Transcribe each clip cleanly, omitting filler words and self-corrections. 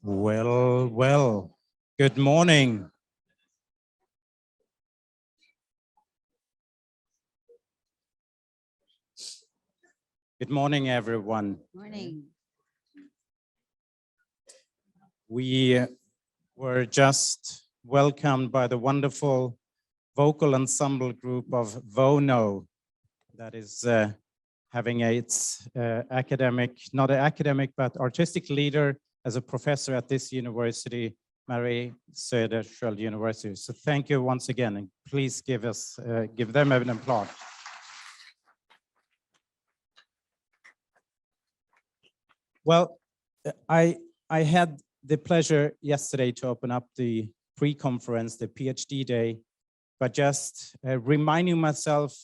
Well, good morning. Good morning, everyone. Morning. We were just welcomed by the wonderful vocal ensemble group of Vono that is having its not an academic, but artistic leader as a professor at this university, Marie Söderskiöld University. So thank you once again, and please give them an applause. Well, I had the pleasure yesterday to open up the pre-conference, the PhD day, but just reminding myself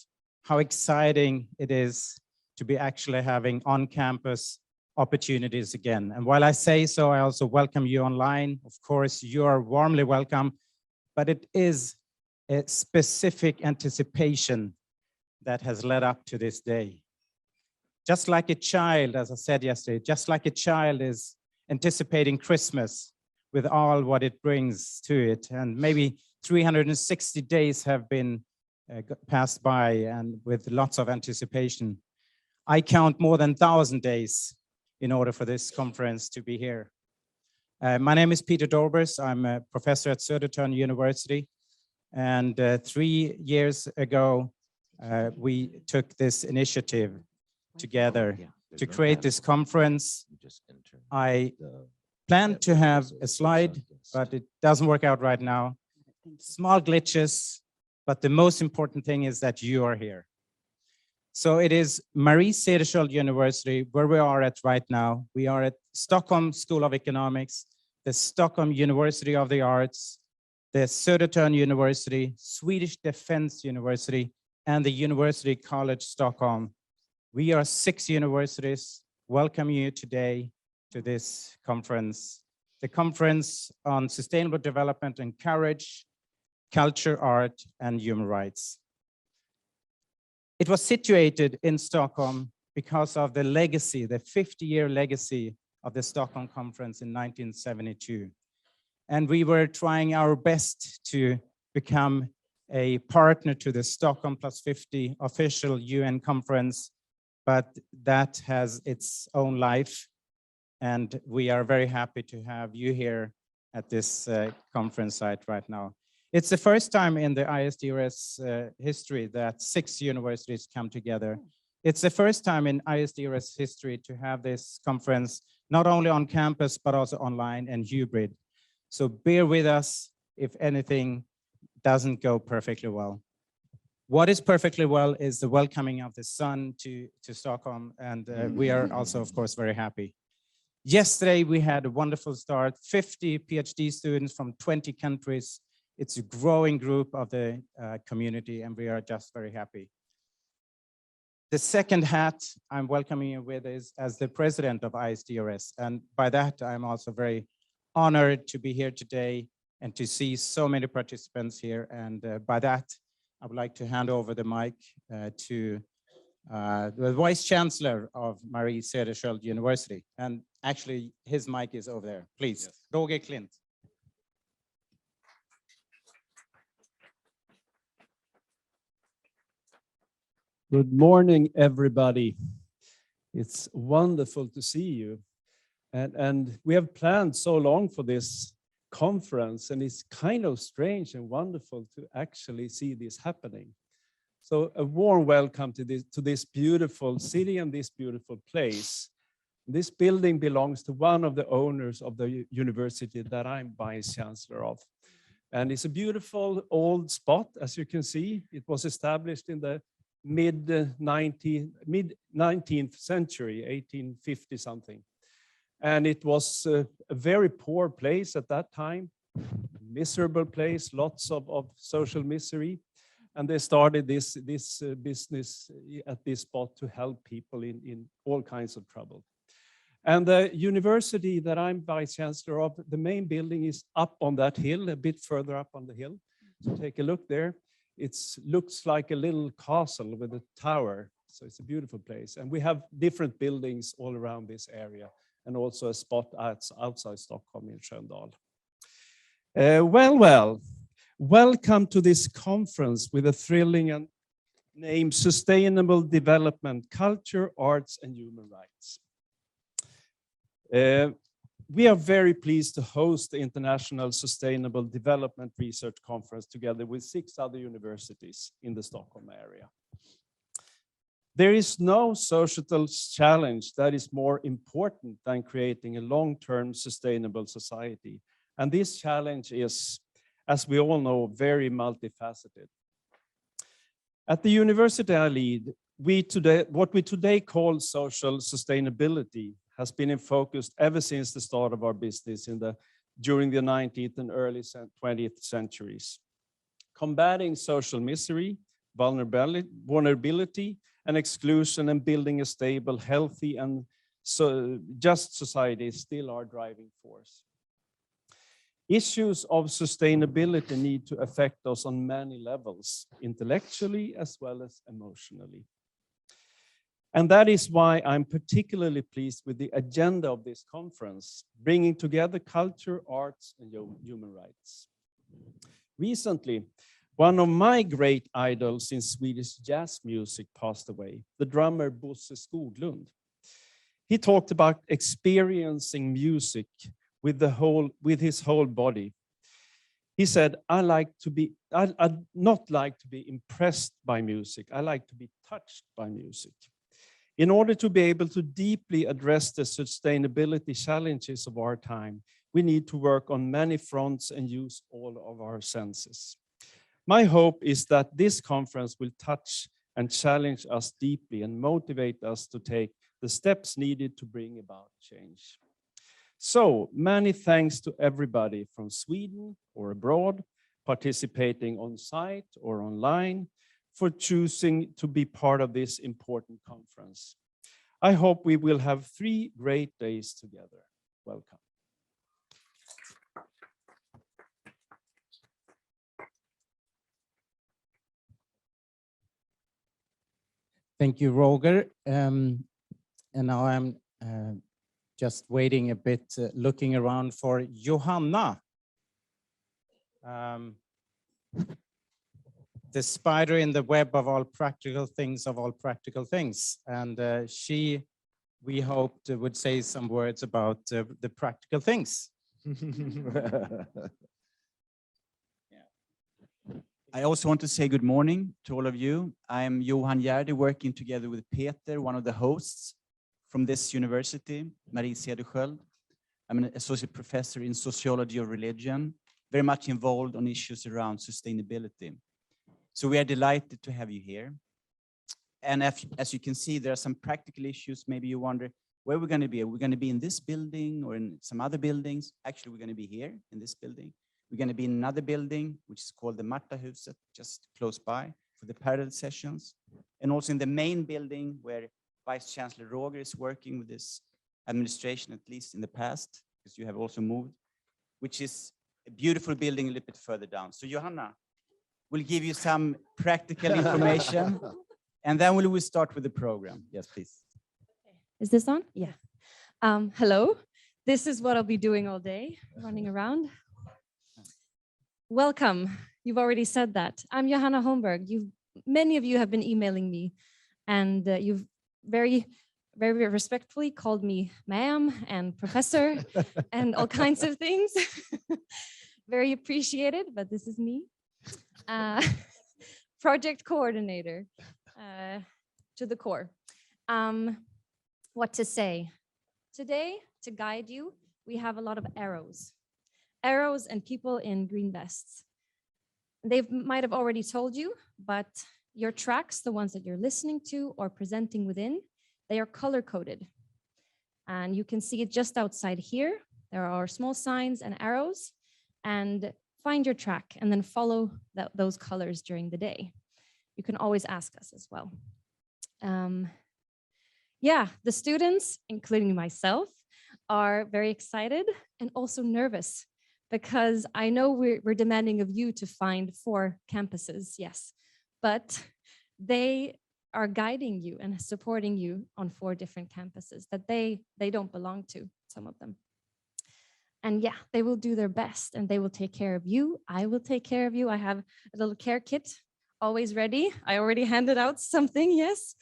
how exciting it is to be actually having on-campus opportunities again. And while I say so, I also welcome you online. Of course, you are warmly welcome, but it is a specific anticipation that has led up to this day. Just like a child, as I said yesterday, just like a child is anticipating Christmas with all what it brings to it. And maybe 360 days have been passed by and with lots of anticipation. I count more than 1,000 days in order for this conference to be here. My name is Peter Dorbers. I'm a professor at Södertörn University. And 3 years ago, we took this initiative together to create this conference. I planned to have a slide, but it doesn't work out right now. Small glitches, but the most important thing is that you are here. So it is Marie Söderskiöld University, where we are at right now. We are at Stockholm School of Economics, the Stockholm University of the Arts, the Södertörn University, Swedish Defense University, and the University College Stockholm. We are 6 universities. Welcome you today to this conference, the conference on sustainable development and courage, culture, art, and human rights. It was situated in Stockholm because of the legacy, the 50-year legacy of the Stockholm Conference in 1972. And we were trying our best to become a partner to the Stockholm Plus 50 official UN conference, but that has its own life. And we are very happy to have you here at this conference site right now. It's the first time in the ISDRS history that 6 universities come together. It's the first time in ISDRS history to have this conference, not only on campus, but also online and hybrid. So bear with us if anything doesn't go perfectly well. What is perfectly well is the welcoming of the sun to Stockholm, and we are also, of course, very happy. Yesterday, we had a wonderful start, 50 PhD students from 20 countries. It's a growing group of the community, and we are just very happy. The second hat I'm welcoming you with is as the president of ISDRS, and by that, I'm also very honored to be here today and to see so many participants here, and by that, I would like to hand over the mic to the Vice Chancellor of Marie Söderskiöld University. And actually, his mic is over there. Please, yes. Roger Klint. Good morning, everybody. It's wonderful to see you. And we have planned so long for this conference, and it's kind of strange and wonderful to actually see this happening. So a warm welcome to this beautiful city and this beautiful place. This building belongs to one of the owners of the university that I'm Vice Chancellor of. And it's a beautiful old spot, as you can see. It was established in the mid-19th century, 1850 something. And it was a very poor place at that time, miserable place, lots of social misery. And they started this business at this spot to help people in all kinds of trouble. And the university that I'm Vice Chancellor of, the main building is up on that hill, a bit further up on the hill. So take a look there. It looks like a little castle with a tower. So it's a beautiful place. And we have different buildings all around this area. and also a spot outside Stockholm in Sköndal. Well, welcome to this conference with a thrilling and name Sustainable Development, Culture, Arts and Human Rights. We are very pleased to host the International Sustainable Development Research Conference together with 6 other universities in the Stockholm area. There is no societal challenge that is more important than creating a long-term sustainable society. And this challenge is, as we all know, very multifaceted. At the university I lead, what we today call social sustainability has been in focus ever since the start of our business during the 19th and early 20th centuries. Combating social misery, vulnerability, and exclusion, and building a stable, healthy, and just society is still our driving force. Issues of sustainability need to affect us on many levels, intellectually as well as emotionally. And that is why I'm particularly pleased with the agenda of this conference, bringing together culture, arts, and human rights. Recently, one of my great idols in Swedish jazz music passed away, the drummer Bosse Skoglund. He talked about experiencing music with his whole body. He said, I'd not like to be impressed by music. I like to be touched by music. In order to be able to deeply address the sustainability challenges of our time, we need to work on many fronts and use all of our senses. My hope is that this conference will touch and challenge us deeply and motivate us to take the steps needed to bring about change. So many thanks to everybody from Sweden or abroad, participating on site or online, for choosing to be part of this important conference. I hope we will have 3 great days together. Welcome. Thank you, Roger. And now I'm just waiting a bit, looking around for Johanna. The spider in the web of all practical things of all practical things. And we hoped would say some words about the practical things. I also want to say good morning to all of you. I'm Johan Gärde, working together with Peter, one of the hosts from this university, Marie Cederschiöld. I'm an associate professor in sociology of religion, very much involved on issues around sustainability. So we are delighted to have you here. And as you can see, there are some practical issues. Maybe you wonder where we're going to be. Are we going to be in this building or in some other buildings? Actually, we're going to be here in this building. We're going to be in another building, which is called the Waterhouse, just close by, for the parallel sessions. And also in the main building where Vice Chancellor Roger is working with this administration, at least in the past, because you have also moved, which is a beautiful building a little bit further down. So Johanna will give you some practical information, and then we will start with the program. Yes, please. Is this on? Yeah. Hello. This is what I'll be doing all day, running around. Welcome. You've already said that. I'm Johanna Holmberg. Many of you have been emailing me, and you've very, very respectfully called me ma'am and professor and all kinds of things. Very appreciated, but this is me. Project coordinator to the core. What to say? Today, to guide you, we have a lot of arrows. Arrows and people in green vests. They might have already told you, but your tracks, the ones that you're listening to or presenting within, they are color-coded. And you can see it just outside here. There are small signs and arrows, and find your track and then follow those colors during the day. You can always ask us as well. Yeah, the students, including myself, are very excited and also nervous, because I know we're demanding of you to find 4 campuses, yes, but they are guiding you and supporting you on 4 different campuses that they don't belong to, some of them. And yeah, they will do their best and they will take care of you. I will take care of you. I have a little care kit always ready. I already handed out something, yes.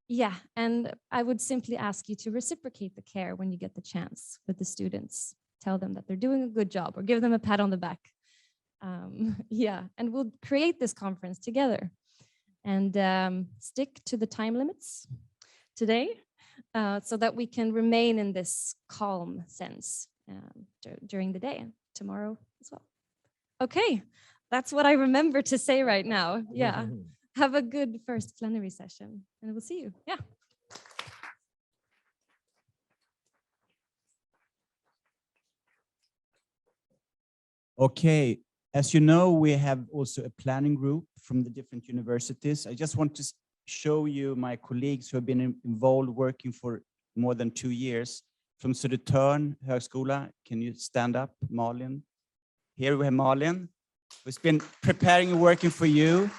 Yeah, and I would simply ask you to reciprocate the care when you get the chance with the students. Tell them that they're doing a good job or give them a pat on the back. Yeah, and we'll create this conference together and stick to the time limits today so that we can remain in this calm sense during the day and tomorrow as well. Okay, that's what I remember to say right now. Yeah. Have a good first plenary session and we'll see you. Yeah. Okay, as you know, we have also a planning group from the different universities. I just want to show you my colleagues who have been involved working for more than 2 years. From Södertörn Högskola, can you stand up, Malin? Here we have Malin, who's been preparing and working for you.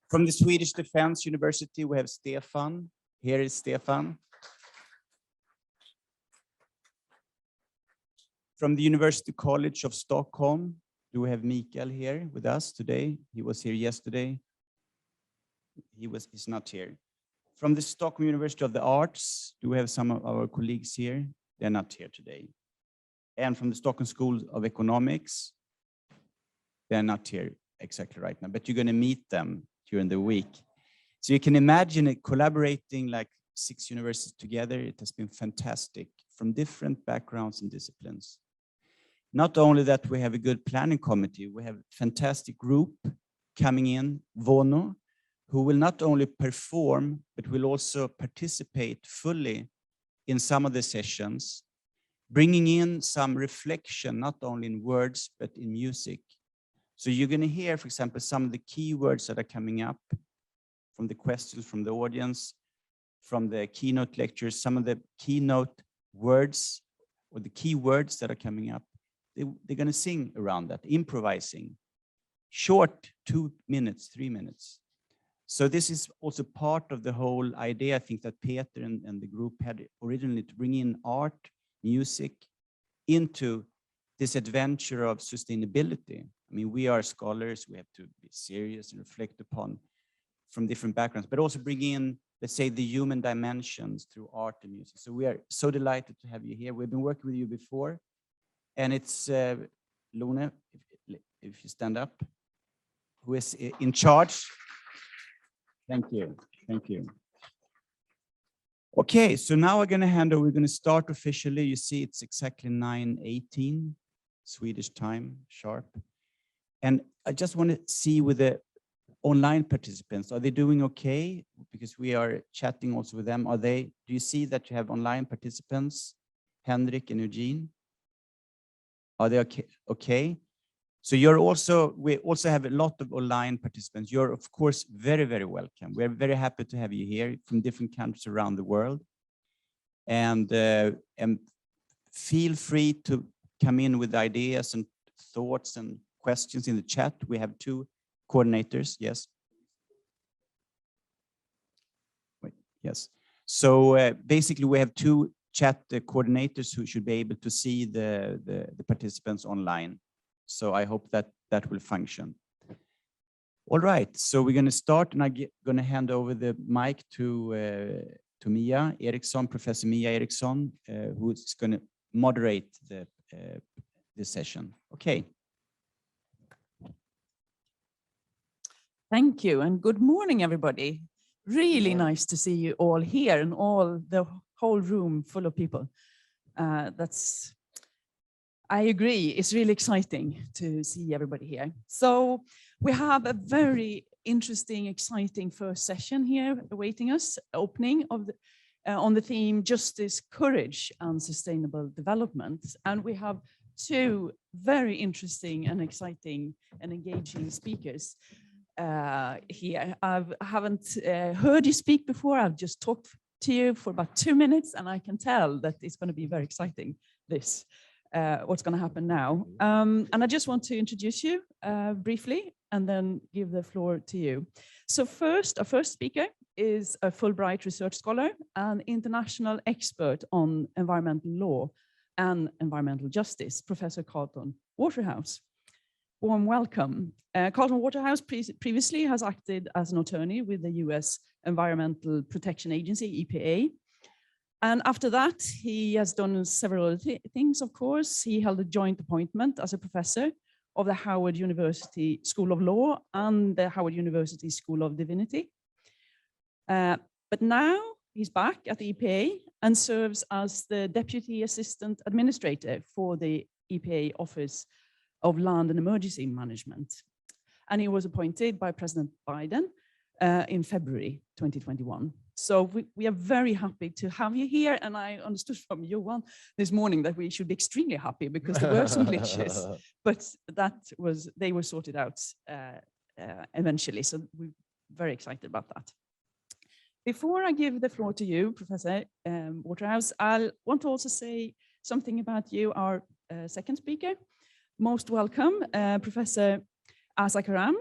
From the Swedish Defense University, we have Stefan. Here is Stefan. From the University College of Stockholm, do we have Mikael here with us today? He was here yesterday. He's not here. From the Stockholm University of the Arts, do we have some of our colleagues here? They're not here today. And from the Stockholm School of Economics, they're not here exactly right now, but you're going to meet them during the week. So you can imagine it collaborating like 6 universities together. It has been fantastic from different backgrounds and disciplines. Not only that, we have a good planning committee, we have a fantastic group coming in, Vono, who will not only perform, but will also participate fully in some of the sessions, bringing in some reflection, not only in words, but in music. So you're going to hear, for example, some of the key words that are coming up from the questions from the audience, from the keynote lectures, some of the keynote words or the key words that are coming up. They're going to sing around that, improvising. Short, 2 minutes, 3 minutes. So this is also part of the whole idea, I think, that Peter and the group had originally to bring in art, music into this adventure of sustainability. I mean, we are scholars, we have to be serious and reflect upon from different backgrounds, but also bring in, let's say, the human dimensions through art and music. So we are so delighted to have you here. We've been working with you before, and it's Lone, if you stand up, who is in charge. Thank you, thank you. Okay, so now we're going to hand over, we're going to start officially. You see, it's exactly 9:18 Swedish time, sharp. And I just want to see with the online participants, are they doing okay? Because we are chatting also with them. Do you see that you have online participants, Henrik and Eugene? Are they okay? Okay. So we also have a lot of online participants. You're of course very, very welcome. We're very happy to have you here from different countries around the world. And feel free to come in with ideas and thoughts and questions in the chat. We have 2 coordinators, yes. Wait, yes. So basically we have 2 chat coordinators who should be able to see the participants online. So I hope that will function. All right, so we're going to start, and I'm going to hand over the mic to Mia Eriksson, Professor Mia Eriksson, who is going to moderate this session. Okay. Thank you, and good morning, everybody. Really nice to see you all here and the whole room full of people. I agree, it's really exciting to see everybody here. So we have a very interesting, exciting first session here awaiting us, opening of on the theme Justice, Courage and Sustainable Development. And we have 2 very interesting and exciting and engaging speakers here. I haven't heard you speak before. I've just talked to you for about 2 minutes, and I can tell that it's going to be very exciting, what's going to happen now. And I just want to introduce you briefly. and then give the floor to you. So first, our first speaker is a Fulbright research scholar and international expert on environmental law and environmental justice, Professor Carlton Waterhouse. Warm welcome. Carlton Waterhouse previously has acted as an attorney with the US Environmental Protection Agency, EPA. And after that, he has done several other things, of course. He held a joint appointment as a professor of the Howard University School of Law and the Howard University School of Divinity. But now he's back at the EPA and serves as the Deputy Assistant Administrator for the EPA Office of Land and Emergency Management. And he was appointed by President Biden in February 2021. So we are very happy to have you here. And I understood from Johan this morning that we should be extremely happy because there were some glitches, but they were sorted out eventually. So we're very excited about that. Before I give the floor to you, Professor Waterhouse, I want to also say something about you, our second speaker. Most welcome, Professor Azza Karam,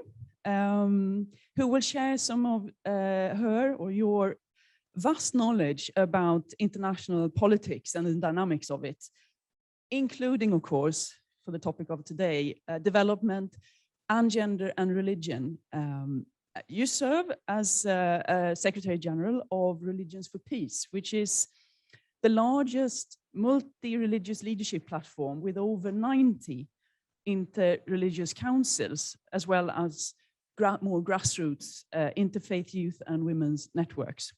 who will share some of her or your vast knowledge about international politics and the dynamics of it, including, of course, for the topic of today, development and gender and religion. You serve as Secretary General of Religions for Peace, which is the largest multi-religious leadership platform with over 90 inter-religious councils, as well as more grassroots interfaith youth and women's networks.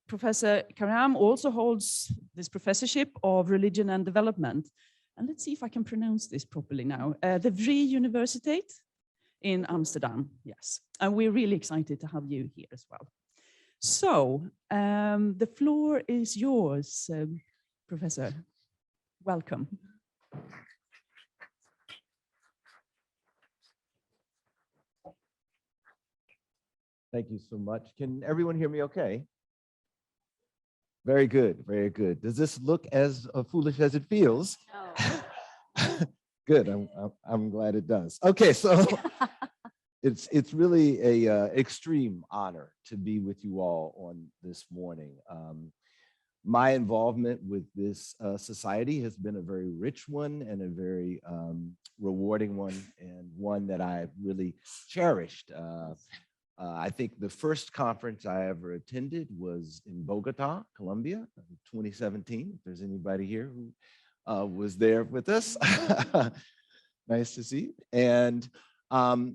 Professor Karam also holds this professorship of religion and development. And let's see if I can pronounce this properly now. The Vrije Universiteit in Amsterdam, yes. And we're really excited to have you here as well. So the floor is yours, Professor. Welcome. Thank you so much. Can everyone hear me okay? Very good, very good. Does this look as foolish as it feels? No. Good, I'm glad it does. Okay, so it's really a extreme honor to be with you all on this morning. My involvement with this society has been a very rich one and a very rewarding one, and one that I've really cherished. I think the first conference I ever attended was in Bogota, Colombia, in 2017. If there's anybody here who was there with us, nice to see you. And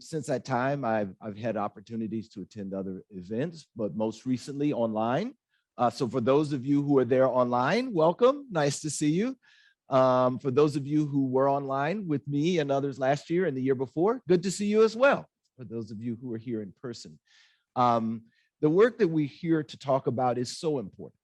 since that time, I've had opportunities to attend other events, but most recently online. So for those of you who are there online, welcome, nice to see you. For those of you who were online with me and others last year and the year before, good to see you as well. For those of you who are here in person. The work that we're here to talk about is so important.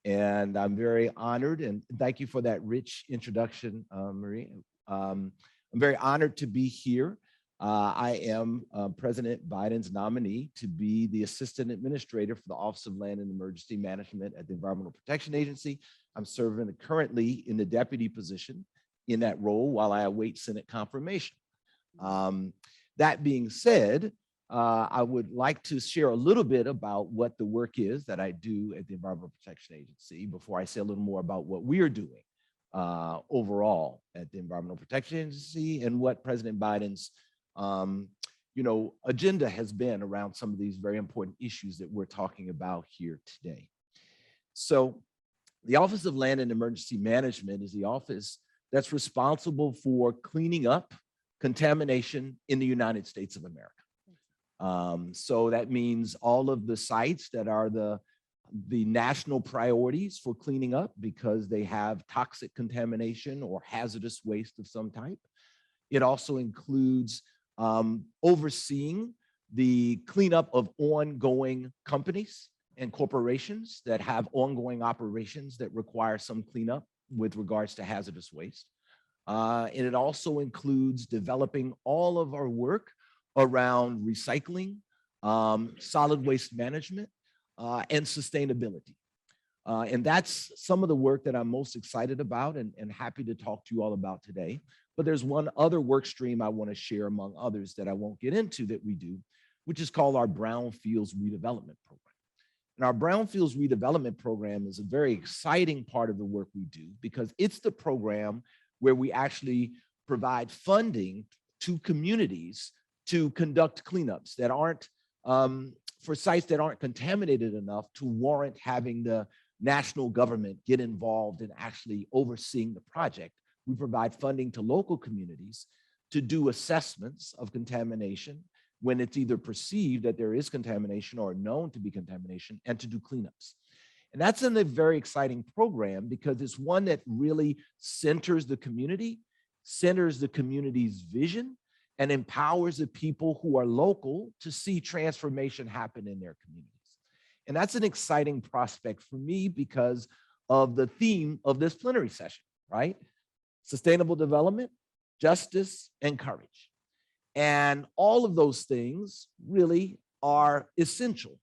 And I'm very honored, and thank you for that rich introduction, Marie. I'm very honored to be here. I am President Biden's nominee to be the Assistant Administrator for the Office of Land and Emergency Management at the Environmental Protection Agency. I'm serving currently in the deputy position in that role while I await Senate confirmation. That being said, I would like to share a little bit about what the work is that I do at the Environmental Protection Agency before I say a little more about what we are doing overall at the Environmental Protection Agency and what President Biden's agenda has been around some of these very important issues that we're talking about here today. So the Office of Land and Emergency Management is the office that's responsible for cleaning up contamination in the United States of America. So that means all of the sites that are the national priorities for cleaning up because they have toxic contamination or hazardous waste of some type. It also includes overseeing the cleanup of ongoing companies and corporations that have ongoing operations that require some cleanup with regards to hazardous waste. And it also includes developing all of our work around recycling, solid waste management, and sustainability. And that's some of the work that I'm most excited about and happy to talk to you all about today. but there's one other work stream I want to share among others that I won't get into that we do, which is called our Brownfields Redevelopment Program. And our Brownfields Redevelopment Program is a very exciting part of the work we do because it's the program where we actually provide funding to communities to conduct cleanups that aren't, for sites that aren't contaminated enough to warrant having the national government get involved in actually overseeing the project. We provide funding to local communities to do assessments of contamination when it's either perceived that there is contamination or known to be contamination, and to do cleanups. And that's a very exciting program because it's one that really centers the community's vision, and empowers the people who are local to see transformation happen in their communities. And that's an exciting prospect for me because of the theme of this plenary session, right? Sustainable development, justice, and courage. And all of those things really are essential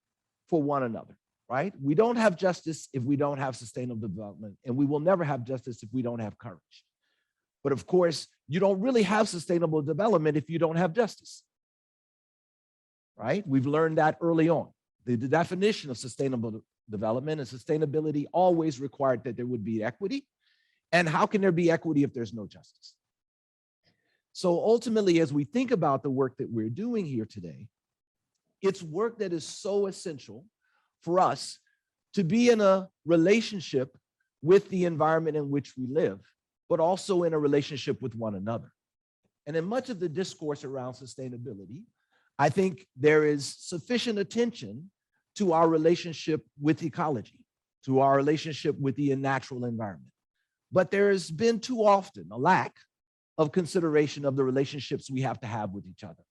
for one another, right? We don't have justice if we don't have sustainable development, and we will never have justice if we don't have courage. But of course, you don't really have sustainable development if you don't have justice, right? We've learned that early on. The definition of sustainable development and sustainability always required that there would be equity. And how can there be equity if there's no justice? So ultimately, as we think about the work that we're doing here today, it's work that is so essential for us to be in a relationship with the environment in which we live, but also in a relationship with one another. And in much of the discourse around sustainability, I think there is sufficient attention to our relationship with ecology, to our relationship with the natural environment. But there has been too often a lack of consideration of the relationships we have to have with each other.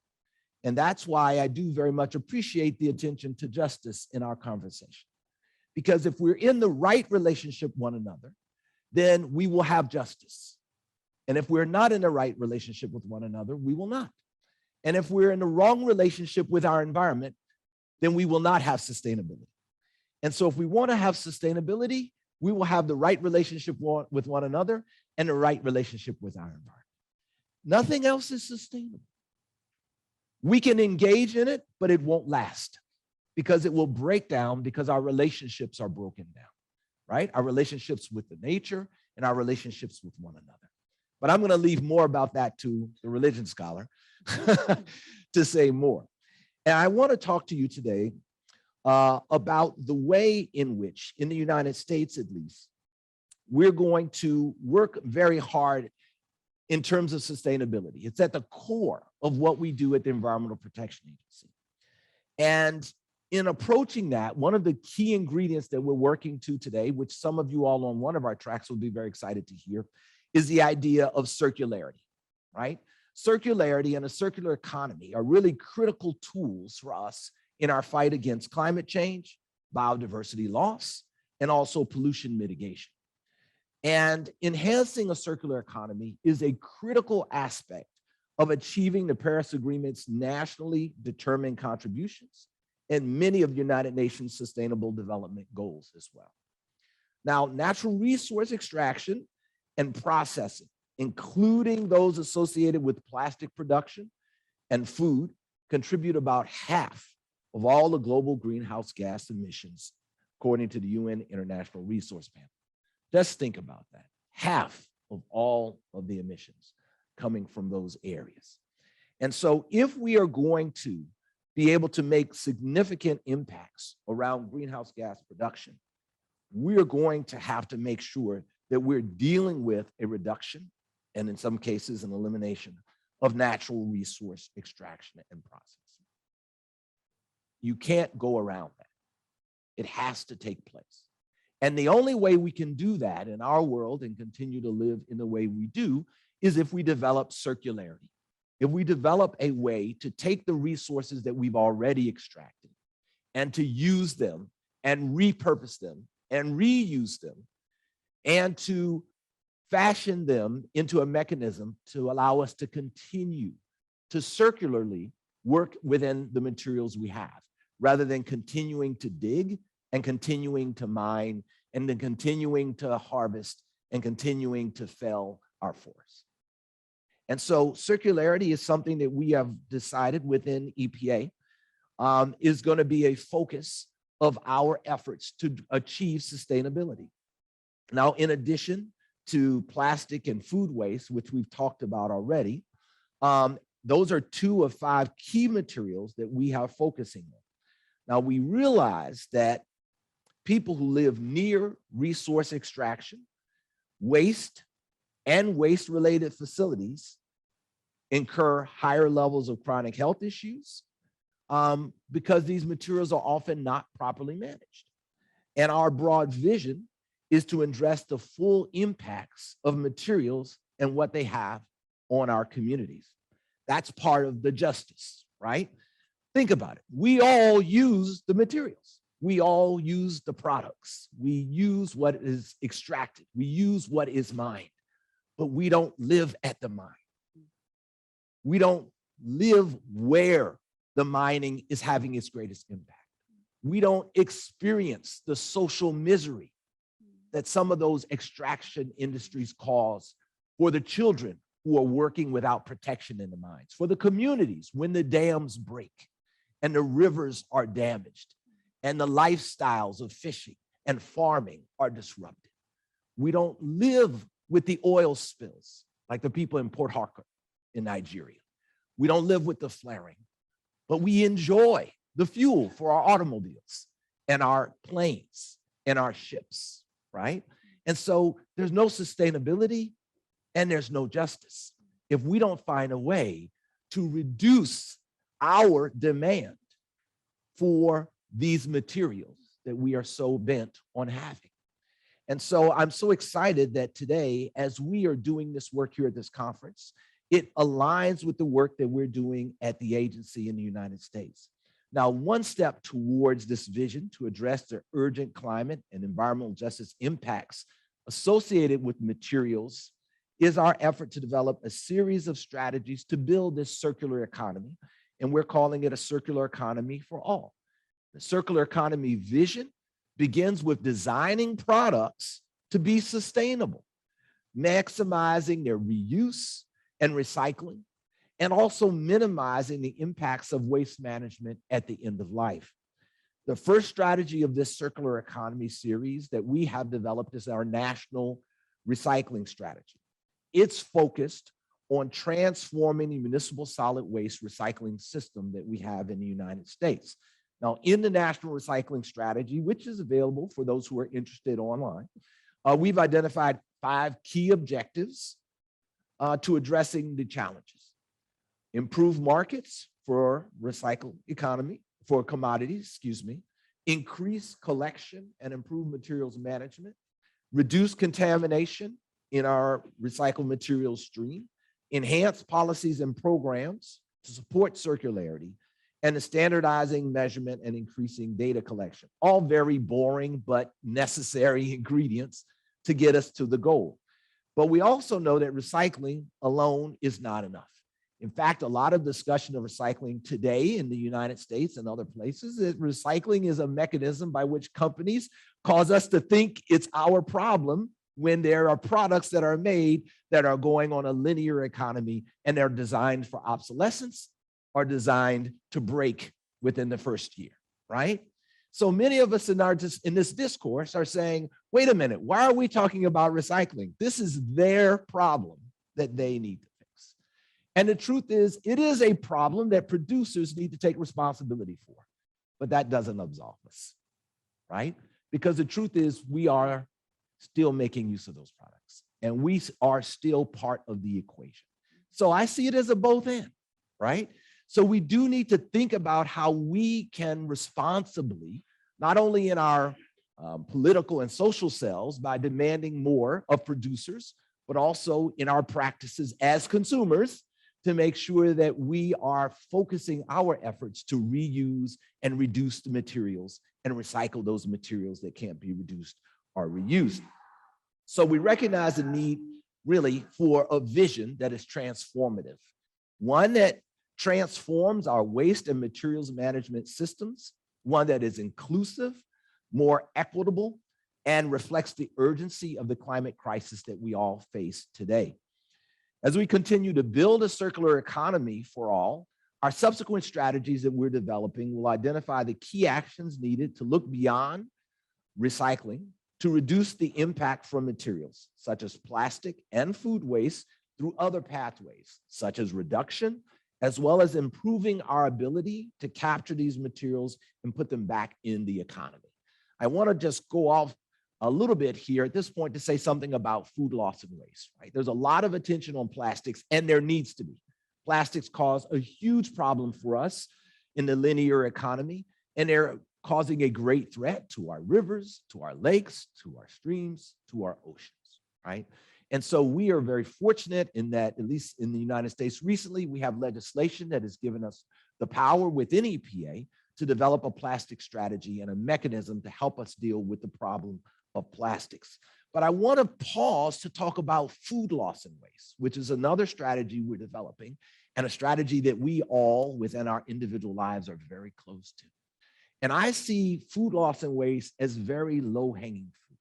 And that's why I do very much appreciate the attention to justice in our conversation. Because if we're in the right relationship with one another, then we will have justice. And if we're not in the right relationship with one another, we will not. And if we're in the wrong relationship with our environment, then we will not have sustainability. And so if we want to have sustainability, we will have the right relationship with one another and the right relationship with our environment. Nothing else is sustainable. We can engage in it, but it won't last because it will break down because our relationships are broken down, right? Our relationships with the nature and our relationships with one another. But I'm going to leave more about that to the religion scholar to say more. And I want to talk to you today about the way in which, in the United States at least, we're going to work very hard in terms of sustainability. It's at the core of what we do at the Environmental Protection Agency. And in approaching that, one of the key ingredients that we're working to today, which some of you all on one of our tracks will be very excited to hear, is the idea of circularity, right? Circularity and a circular economy are really critical tools for us in our fight against climate change, biodiversity loss, and also pollution mitigation. And enhancing a circular economy is a critical aspect of achieving the Paris Agreement's nationally determined contributions and many of the United Nations Sustainable Development Goals as well. Now, natural resource extraction and processing, including those associated with plastic production and food, contribute about half of all the global greenhouse gas emissions, according to the UN International Resource Panel. Just think about that. Half of all of the emissions coming from those areas. And so if we are going to be able to make significant impacts around greenhouse gas production, we are going to have to make sure that we're dealing with a reduction, and in some cases an elimination, of natural resource extraction and processing. You can't go around that. It has to take place. And the only way we can do that in our world and continue to live in the way we do is if we develop circularity. If we develop a way to take the resources that we've already extracted and to use them and repurpose them and reuse them and to fashion them into a mechanism to allow us to continue to circularly work within the materials we have, rather than continuing to dig and continuing to mine and then continuing to harvest and continuing to fell our forests. And so circularity is something that we have decided within EPA is going to be a focus of our efforts to achieve sustainability. Now, in addition to plastic and food waste, which we've talked about already, those are 2 of 5 key materials that we are focusing on. Now, we realize that people who live near resource extraction, waste, and waste-related facilities incur higher levels of chronic health issues because these materials are often not properly managed. And our broad vision is to address the full impacts of materials and what they have on our communities. That's part of the justice, right? Think about it. We all use the materials. We all use the products. We use what is extracted. We use what is mined, but we don't live at the mine. We don't live where the mining is having its greatest impact. We don't experience the social misery that some of those extraction industries cause for the children who are working without protection in the mines, for the communities when the dams break and the rivers are damaged and the lifestyles of fishing and farming are disrupted. We don't live with the oil spills like the people in Port Harcourt in Nigeria. We don't live with the flaring, but we enjoy the fuel for our automobiles and our planes and our ships, right? And so there's no sustainability and there's no justice if we don't find a way to reduce our demand for these materials that we are so bent on having. And so I'm so excited that today, as we are doing this work here at this conference, it aligns with the work that we're doing at the agency in the United States. Now, one step towards this vision to address the urgent climate and environmental justice impacts associated with materials is our effort to develop a series of strategies to build this circular economy, and we're calling it a circular economy for all. The circular economy vision begins with designing products to be sustainable, maximizing their reuse and recycling, and also minimizing the impacts of waste management at the end of life. The first strategy of this circular economy series that we have developed is our national recycling strategy. It's focused on transforming the municipal solid waste recycling system that we have in the United States. Now, in the national recycling strategy, which is available for those who are interested online, we've identified 5 key objectives to addressing the challenges. Improve markets for recycled economy, for commodities, increase collection and improve materials management, reduce contamination in our recycled materials stream, enhance policies and programs to support circularity, and the standardizing, measurement, and increasing data collection. All very boring but necessary ingredients to get us to the goal. But we also know that recycling alone is not enough. In fact, a lot of discussion of recycling today in the United States and other places is recycling is a mechanism by which companies cause us to think it's our problem when there are products that are made that are going on a linear economy and they're designed for obsolescence or designed to break within the first year, right? So many of us in this discourse are saying, wait a minute, why are we talking about recycling? This is their problem that they need to fix. And the truth is, it is a problem that producers need to take responsibility for, but that doesn't absolve us, right? Because the truth is, we are still making use of those products and we are still part of the equation. So I see it as a both and, right? So we do need to think about how we can responsibly, not only in our political and social cells by demanding more of producers, but also in our practices as consumers to make sure that we are focusing our efforts to reuse and reduce the materials and recycle those materials that can't be reduced or reused. So we recognize the need really for a vision that is transformative, one that transforms our waste and materials management systems, one that is inclusive, more equitable, and reflects the urgency of the climate crisis that we all face today. As we continue to build a circular economy for all, our subsequent strategies that we're developing will identify the key actions needed to look beyond recycling to reduce the impact from materials such as plastic and food waste through other pathways, such as reduction, as well as improving our ability to capture these materials and put them back in the economy. I want to just go off a little bit here at this point to say something about food loss and waste, right? There's a lot of attention on plastics, and there needs to be. Plastics cause a huge problem for us in the linear economy, and they're causing a great threat to our rivers, to our lakes, to our streams, to our oceans, right? And so we are very fortunate in that, at least in the United States recently, we have legislation that has given us the power within EPA to develop a plastic strategy and a mechanism to help us deal with the problem of plastics. But I want to pause to talk about food loss and waste, which is another strategy we're developing, and a strategy that we all within our individual lives are very close to. And I see food loss and waste as very low-hanging fruit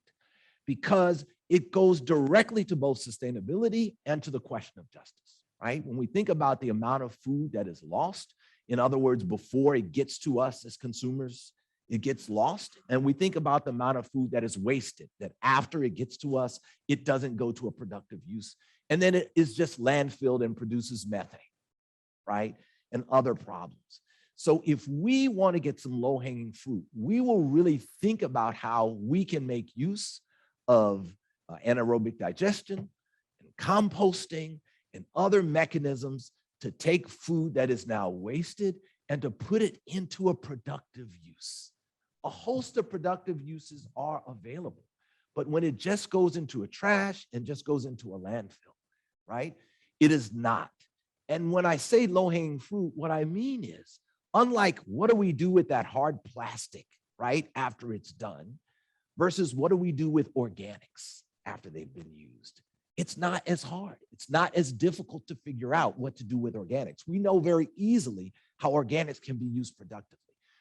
because it goes directly to both sustainability and to the question of justice, right? When we think about the amount of food that is lost, in other words, before it gets to us as consumers, it gets lost. And we think about the amount of food that is wasted, that after it gets to us, it doesn't go to a productive use. And then it is just landfilled and produces methane, right? And other problems. So if we want to get some low-hanging fruit, we will really think about how we can make use of anaerobic digestion and composting and other mechanisms to take food that is now wasted and to put it into a productive use. A host of productive uses are available, but when it just goes into a trash and just goes into a landfill, right? It is not. And when I say low-hanging fruit, what I mean is, unlike what do we do with that hard plastic, right, after it's done, versus what do we do with organics after they've been used? It's not as hard. It's not as difficult to figure out what to do with organics. We know very easily how organics can be used productively.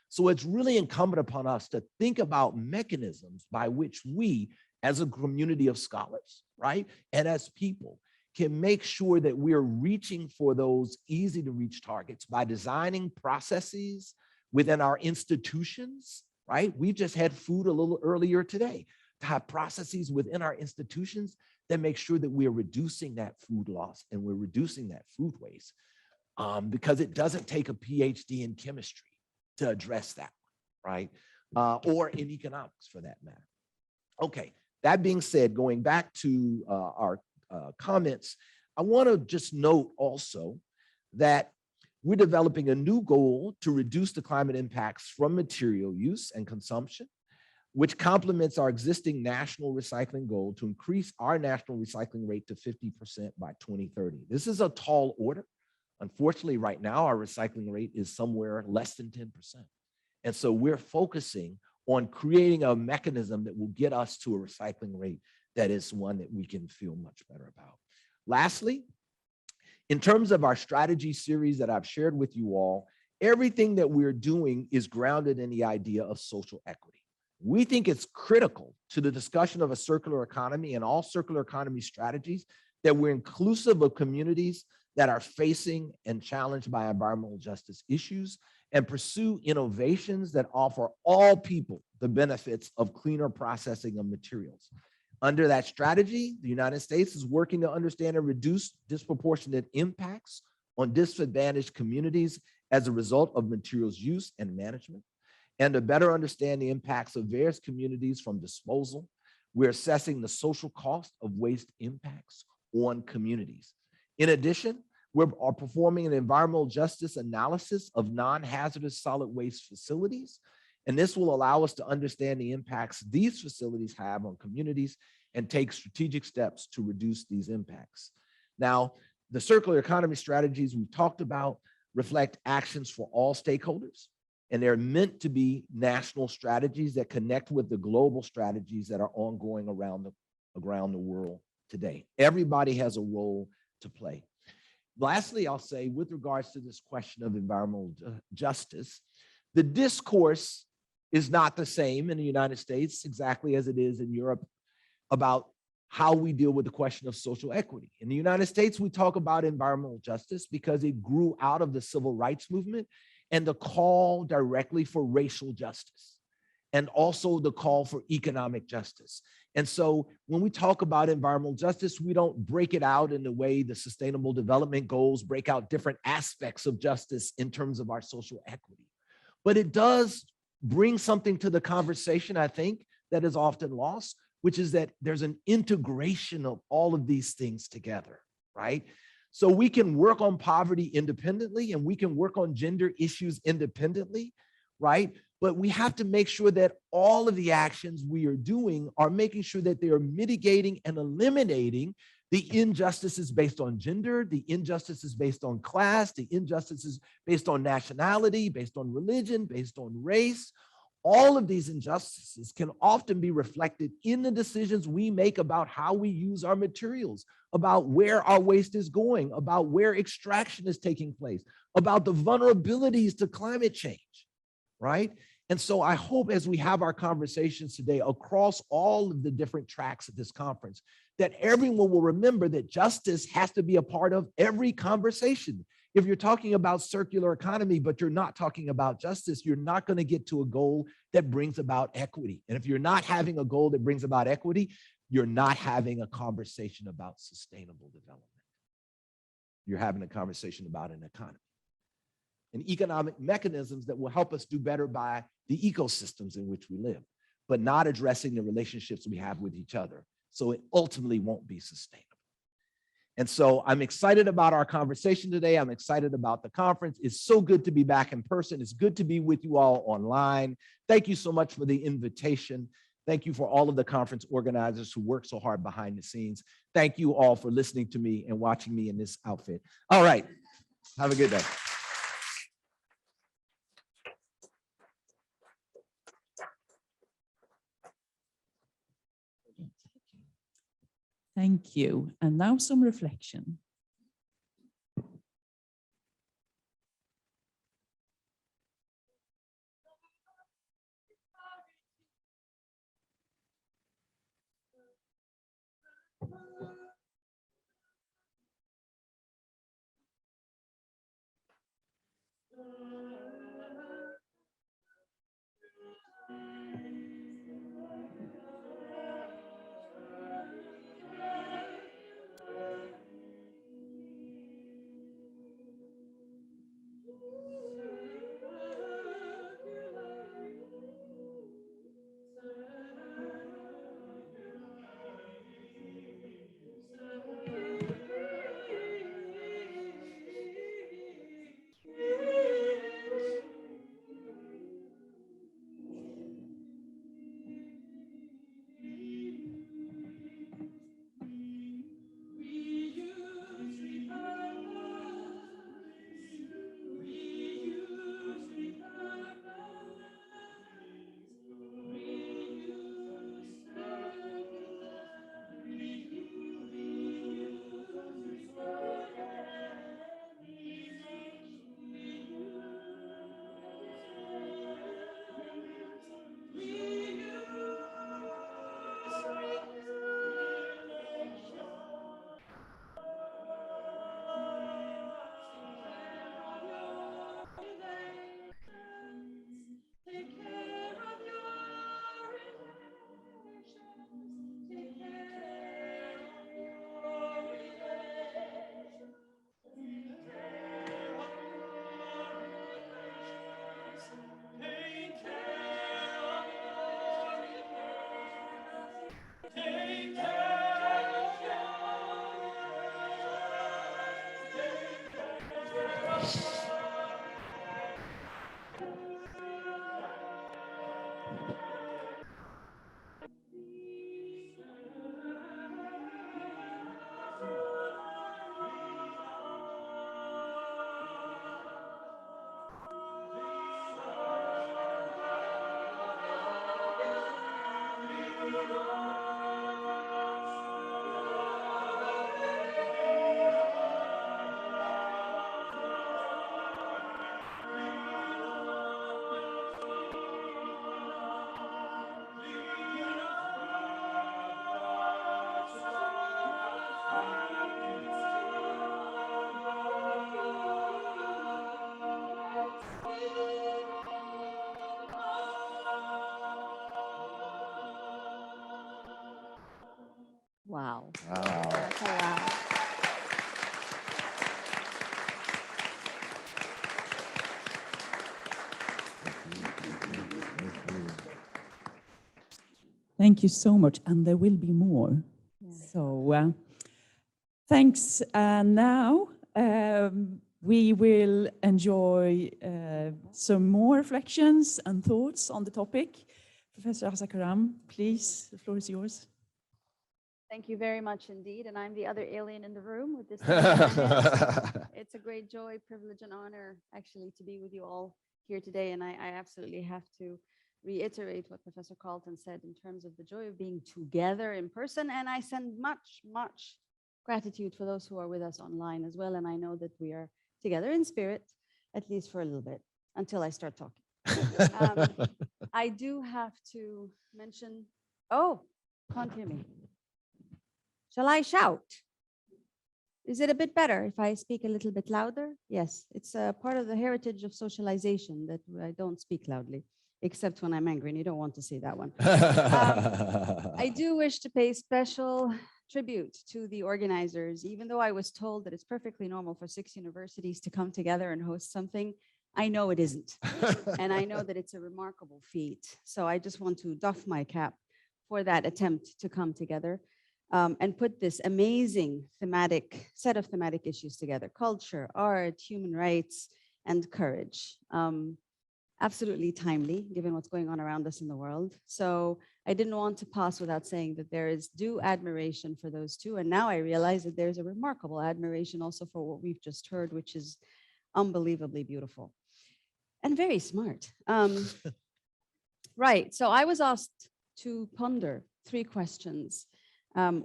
So it's really incumbent upon us to think about mechanisms by which we, as a community of scholars, right, and as people, can make sure that we're reaching for those easy to reach targets by designing processes within our institutions, right? We just had food a little earlier today, to have processes within our institutions that make sure that we're reducing that food loss and we're reducing that food waste, because it doesn't take a PhD in chemistry to address that, right? Or in economics for that matter. Okay, that being said, going back to our comments, I want to just note also that we're developing a new goal to reduce the climate impacts from material use and consumption, which complements our existing national recycling goal to increase our national recycling rate to 50% by 2030. This is a tall order. Unfortunately, right now, our recycling rate is somewhere less than 10%. And so we're focusing on creating a mechanism that will get us to a recycling rate that is one that we can feel much better about. Lastly, in terms of our strategy series that I've shared with you all, everything that we're doing is grounded in the idea of social equity. We think it's critical to the discussion of a circular economy and all circular economy strategies that we're inclusive of communities that are facing and challenged by environmental justice issues and pursue innovations that offer all people the benefits of cleaner processing of materials. Under that strategy, the United States is working to understand and reduce disproportionate impacts on disadvantaged communities as a result of materials use and management. And to better understand the impacts of various communities from disposal, we're assessing the social cost of waste impacts on communities. In addition, we are performing an environmental justice analysis of non-hazardous solid waste facilities, and this will allow us to understand the impacts these facilities have on communities and take strategic steps to reduce these impacts. Now, the circular economy strategies we talked about reflect actions for all stakeholders, and they're meant to be national strategies that connect with the global strategies that are ongoing around the world today. Everybody has a role to play. Lastly, I'll say with regards to this question of environmental justice, the discourse is not the same in the United States exactly as it is in Europe about how we deal with the question of social equity. In the United States, we talk about environmental justice because it grew out of the civil rights movement and the call directly for racial justice, and also the call for economic justice. And so when we talk about environmental justice, we don't break it out in the way the Sustainable Development Goals break out different aspects of justice in terms of our social equity. But it does bring something to the conversation, I think, that is often lost, which is that there's an integration of all of these things together, right? So we can work on poverty independently and we can work on gender issues independently, right? But we have to make sure that all of the actions we are doing are making sure that they are mitigating and eliminating the injustices based on gender, the injustices based on class, the injustices based on nationality, based on religion, based on race. All of these injustices can often be reflected in the decisions we make about how we use our materials, about where our waste is going, about where extraction is taking place, about the vulnerabilities to climate change, right? And so I hope as we have our conversations today across all of the different tracks at this conference, that everyone will remember that justice has to be a part of every conversation. If you're talking about circular economy, but you're not talking about justice, you're not going to get to a goal that brings about equity. And if you're not having a goal that brings about equity, you're not having a conversation about sustainable development. You're having a conversation about an economy and economic mechanisms that will help us do better by the ecosystems in which we live, but not addressing the relationships we have with each other. So it ultimately won't be sustainable. And so I'm excited about our conversation today. I'm excited about the conference. It's so good to be back in person. It's good to be with you all online. Thank you so much for the invitation. Thank you for all of the conference organizers who work so hard behind the scenes. Thank you all for listening to me and watching me in this outfit. All right, have a good day. Thank you. And now some reflection. Wow. Wow. That's a wow. Thank you so much. And there will be more. Yeah. So thanks. Now we will enjoy some more reflections and thoughts on the topic. Professor Azza Karam, please, the floor is yours. Thank you very much indeed. And I'm the other alien in the room with this thing in my hand. So it's a great joy, privilege, and honor actually to be with you all here today. And I absolutely have to reiterate what Professor Carlton said in terms of the joy of being together in person. And I send much, much gratitude for those who are with us online as well. And I know that we are together in spirit, at least for a little bit, until I start talking. I do have to mention, oh, can't hear me. Shall I shout? Is it a bit better if I speak a little bit louder? Yes, it's a part of the heritage of socialization that I don't speak loudly, except when I'm angry, and you don't want to see that one. I do wish to pay special tribute to the organizers. Even though I was told that it's perfectly normal for 6 universities to come together and host something, I know it isn't. And I know that it's a remarkable feat. So I just want to doff my cap for that attempt to come together. And put this amazing set of thematic issues together: culture, art, human rights, and courage. Absolutely timely, given what's going on around us in the world. So I didn't want to pass without saying that there is due admiration for those two. And now I realize that there's a remarkable admiration also for what we've just heard, which is unbelievably beautiful and very smart. Right, so I was asked to ponder 3 questions.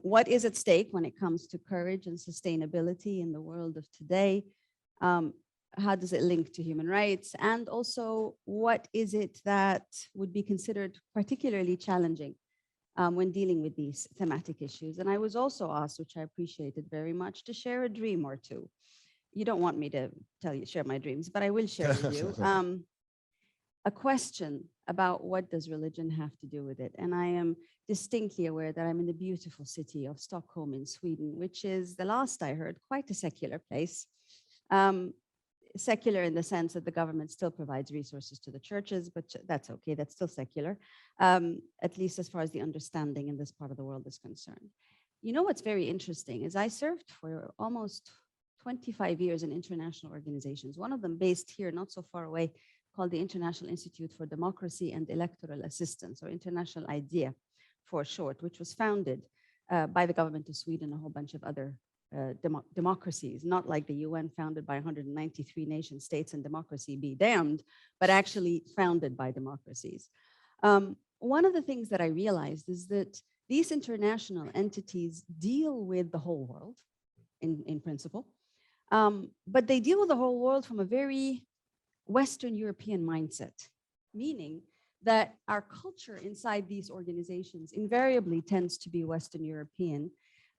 What is at stake when it comes to courage and sustainability in the world of today? How does it link to human rights? And also, what is it that would be considered particularly challenging when dealing with these thematic issues? And I was also asked, which I appreciated very much, to share a dream or two. You don't want me to share my dreams, but I will share with you a question about what does religion have to do with it. And I am distinctly aware that I'm in the beautiful city of Stockholm in Sweden, which is, the last I heard, quite a secular place. Secular in the sense that the government still provides resources to the churches, but that's okay, that's still secular, at least as far as the understanding in this part of the world is concerned. You know what's very interesting is I served for almost 25 years in international organizations, one of them based here not so far away, called the International Institute for Democracy and Electoral Assistance, or International IDEA for short, which was founded by the government of Sweden, a whole bunch of other democracies, not like the UN, founded by 193 nation states and democracy be damned, but actually founded by democracies. One of the things that I realized is that these international entities deal with the whole world in principle, but they deal with the whole world from a very Western European mindset, meaning that our culture inside these organizations invariably tends to be Western European.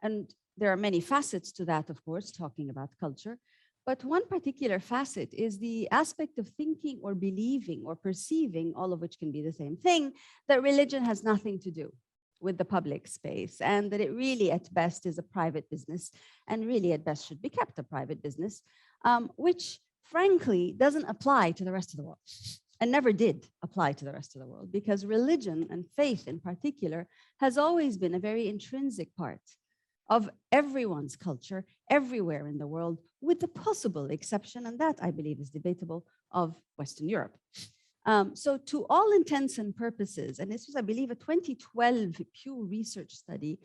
And there are many facets to that, of course, talking about culture. But one particular facet is the aspect of thinking or believing or perceiving, all of which can be the same thing, that religion has nothing to do with the public space, and that it really at best is a private business, and really at best should be kept a private business, which frankly doesn't apply to the rest of the world, and never did apply to the rest of the world, because religion and faith in particular has always been a very intrinsic part of everyone's culture everywhere in the world, with the possible exception, and that I believe is debatable, of Western Europe. So to all intents and purposes, and this was, I believe, a 2012 Pew Research study,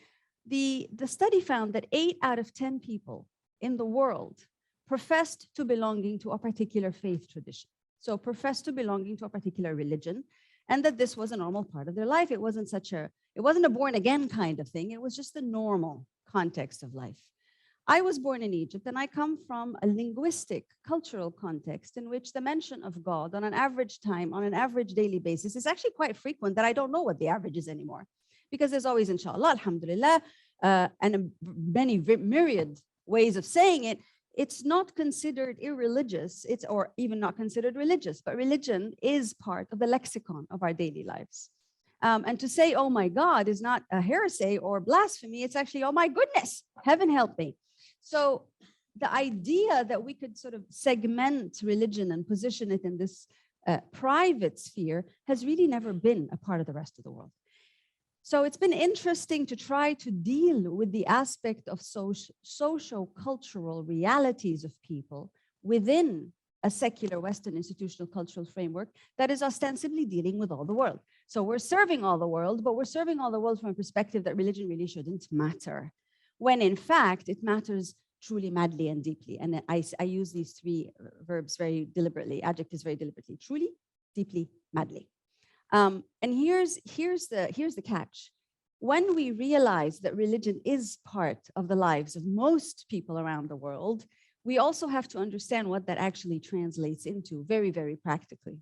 the study found that 8 out of 10 people in the world professed to belonging to a particular faith tradition. So professed to belonging to a particular religion, and that this was a normal part of their life. It wasn't a born again kind of thing. It was just the normal context of life. I was born in Egypt, and I come from a linguistic, cultural context in which the mention of God on an average time, on an average daily basis, is actually quite frequent, that I don't know what the average is anymore. Because there's always inshallah, alhamdulillah, and many myriad ways of saying it. It's not considered irreligious, or even not considered religious, but religion is part of the lexicon of our daily lives. And to say, oh my God, is not a heresy or blasphemy. It's actually, oh my goodness, heaven help me. So the idea that we could sort of segment religion and position it in this private sphere has really never been a part of the rest of the world. So it's been interesting to try to deal with the aspect of socio-cultural realities of people within a secular Western institutional cultural framework that is ostensibly dealing with all the world. So we're serving all the world, but we're serving all the world from a perspective that religion really shouldn't matter, when in fact it matters truly, madly, and deeply. And I use these three verbs very deliberately, adjectives very deliberately: truly, deeply, madly. And here's the catch. When we realize that religion is part of the lives of most people around the world, we also have to understand what that actually translates into very, very practically.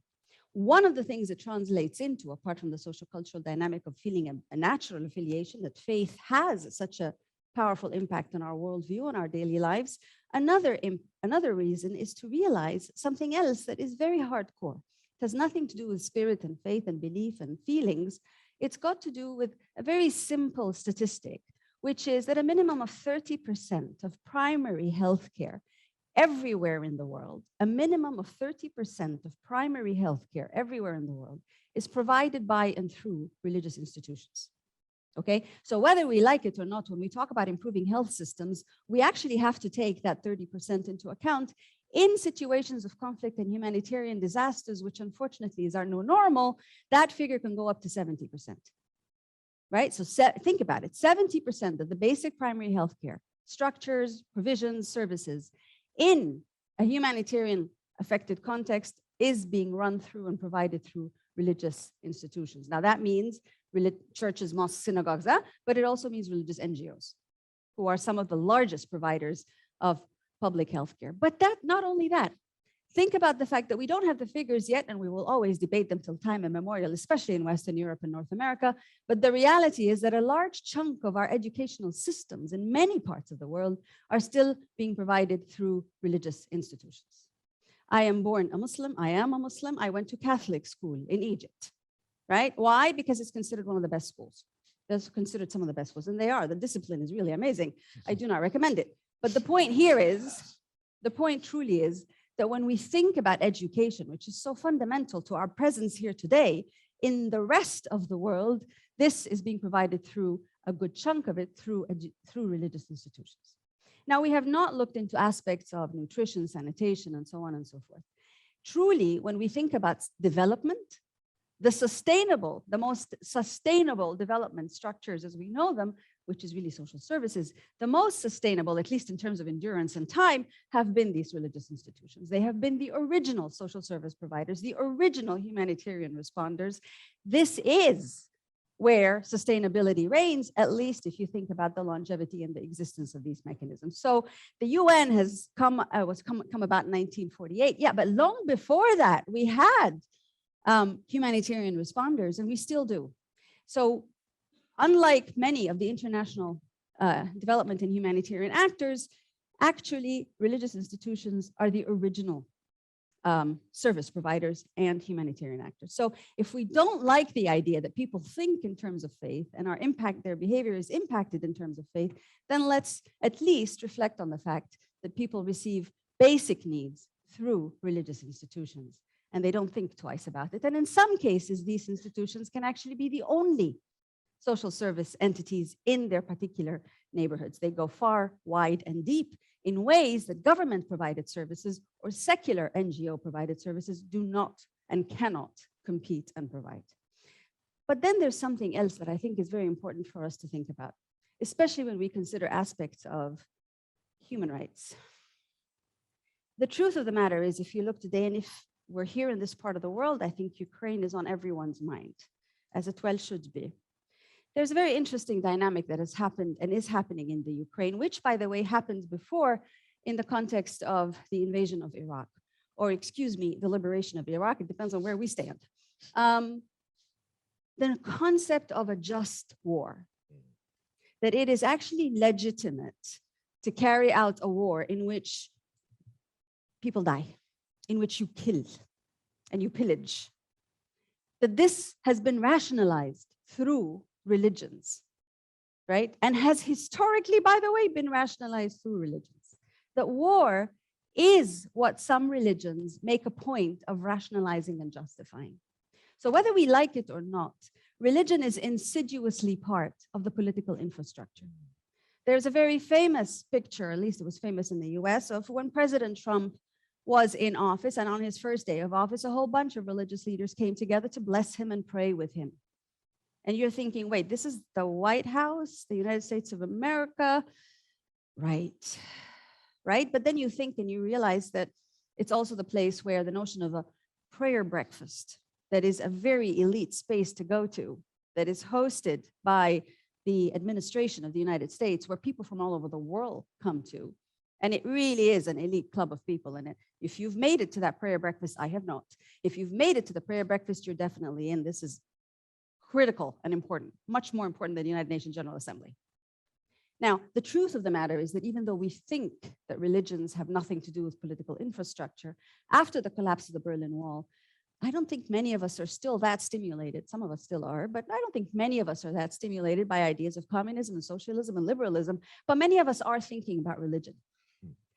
One of the things it translates into, apart from the social cultural dynamic of feeling a natural affiliation, that faith has such a powerful impact on our worldview and our daily lives, another reason is to realize something else that is very hardcore. It has nothing to do with spirit and faith and belief and feelings. It's got to do with a very simple statistic, which is that a minimum of 30% of primary healthcare everywhere in the world, a minimum of 30% of primary healthcare everywhere in the world is provided by and through religious institutions. Okay, so whether we like it or not, when we talk about improving health systems, we actually have to take that 30% into account in situations of conflict and humanitarian disasters, which unfortunately is our new normal. That figure can go up to 70%. Right? So think about it, 70% of the basic primary healthcare structures, provisions, services in a humanitarian affected context is being run through and provided through religious institutions. Now that means churches, mosques, synagogues, but it also means religious NGOs, who are some of the largest providers of public healthcare. But not only that, think about the fact that we don't have the figures yet, and we will always debate them till time immemorial, especially in Western Europe and North America. But the reality is that a large chunk of our educational systems in many parts of the world are still being provided through religious institutions. I am born a Muslim. I am a Muslim. I went to Catholic school in Egypt, right? Why? Because it's considered one of the best schools. It's considered some of the best schools, and they are. The discipline is really amazing. I do not recommend it. But the point here is, the point truly is that when we think about education, which is so fundamental to our presence here today, in the rest of the world, this is being provided through a good chunk of it through religious institutions. Now, we have not looked into aspects of nutrition, sanitation, and so on and so forth. Truly, when we think about development, the most sustainable development structures as we know them, which is really social services, the most sustainable, at least in terms of endurance and time, have been these religious institutions. They have been the original social service providers, the original humanitarian responders. This is where sustainability reigns, at least if you think about the longevity and the existence of these mechanisms. So the UN has come about in 1948. Yeah, but long before that, we had humanitarian responders, and we still do. So unlike many of the international development and humanitarian actors, actually religious institutions are the original service providers and humanitarian actors. So if we don't like the idea that people think in terms of faith and their behavior is impacted in terms of faith, then let's at least reflect on the fact that people receive basic needs through religious institutions, and they don't think twice about it. And in some cases, these institutions can actually be the only social service entities in their particular neighborhoods. They go far, wide, and deep in ways that government-provided services or secular NGO-provided services do not and cannot compete and provide. But then there's something else that I think is very important for us to think about, especially when we consider aspects of human rights. The truth of the matter is, if you look today, and if we're here in this part of the world, I think Ukraine is on everyone's mind, as it well should be. There's a very interesting dynamic that has happened and is happening in the Ukraine, which, by the way, happened before in the context of the invasion of Iraq, or excuse me, the liberation of Iraq. It depends on where we stand. The concept of a just war, that it is actually legitimate to carry out a war in which people die, in which you kill and you pillage. that this has been rationalized through religions, right? And has historically, by the way, been rationalized through religions. That war is what some religions make a point of rationalizing and justifying. So whether we like it or not, religion is insidiously part of the political infrastructure. There's a very famous picture, at least it was famous in the US, of when President Trump was in office, and on his first day of office, a whole bunch of religious leaders came together to bless him and pray with him. And you're thinking, wait, this is the White House, the United States of America, right? Right? But then you think and you realize that it's also the place where the notion of a prayer breakfast, that is a very elite space to go to, that is hosted by the administration of the United States, where people from all over the world come to. And it really is an elite club of people in it. If you've made it to that prayer breakfast, I have not. If you've made it to the prayer breakfast, you're definitely in. This is critical and important, much more important than the United Nations General Assembly. Now, the truth of the matter is that even though we think that religions have nothing to do with political infrastructure, after the collapse of the Berlin Wall, I don't think many of us are still that stimulated. Some of us still are, but I don't think many of us are that stimulated by ideas of communism and socialism and liberalism, but many of us are thinking about religion.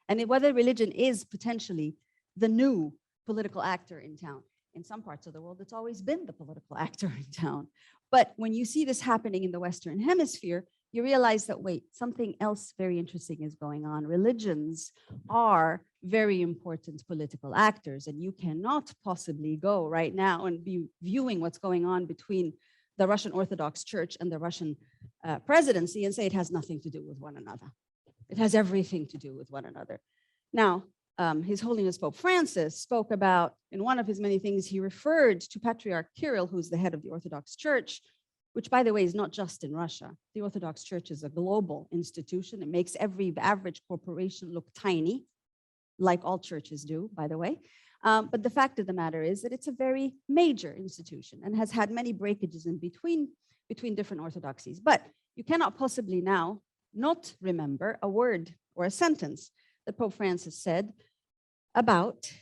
And whether religion is potentially the new political actor in town. In some parts of the world, it's always been the political actor in town. But when you see this happening in the Western Hemisphere, you realize that, wait, something else very interesting is going on. Religions are very important political actors, and you cannot possibly go right now and be viewing what's going on between the Russian Orthodox Church and the Russian presidency and say it has nothing to do with one another. It has everything to do with one another. Now, His Holiness Pope Francis spoke about, in one of his many things, he referred to Patriarch Kirill, who's the head of the Orthodox Church, which, by the way, is not just in Russia. The Orthodox Church is a global institution. It makes every average corporation look tiny, like all churches do, by the way. But the fact of the matter is that it's a very major institution and has had many breakages in between different orthodoxies. But you cannot possibly now not remember a word or a sentence that Pope Francis said about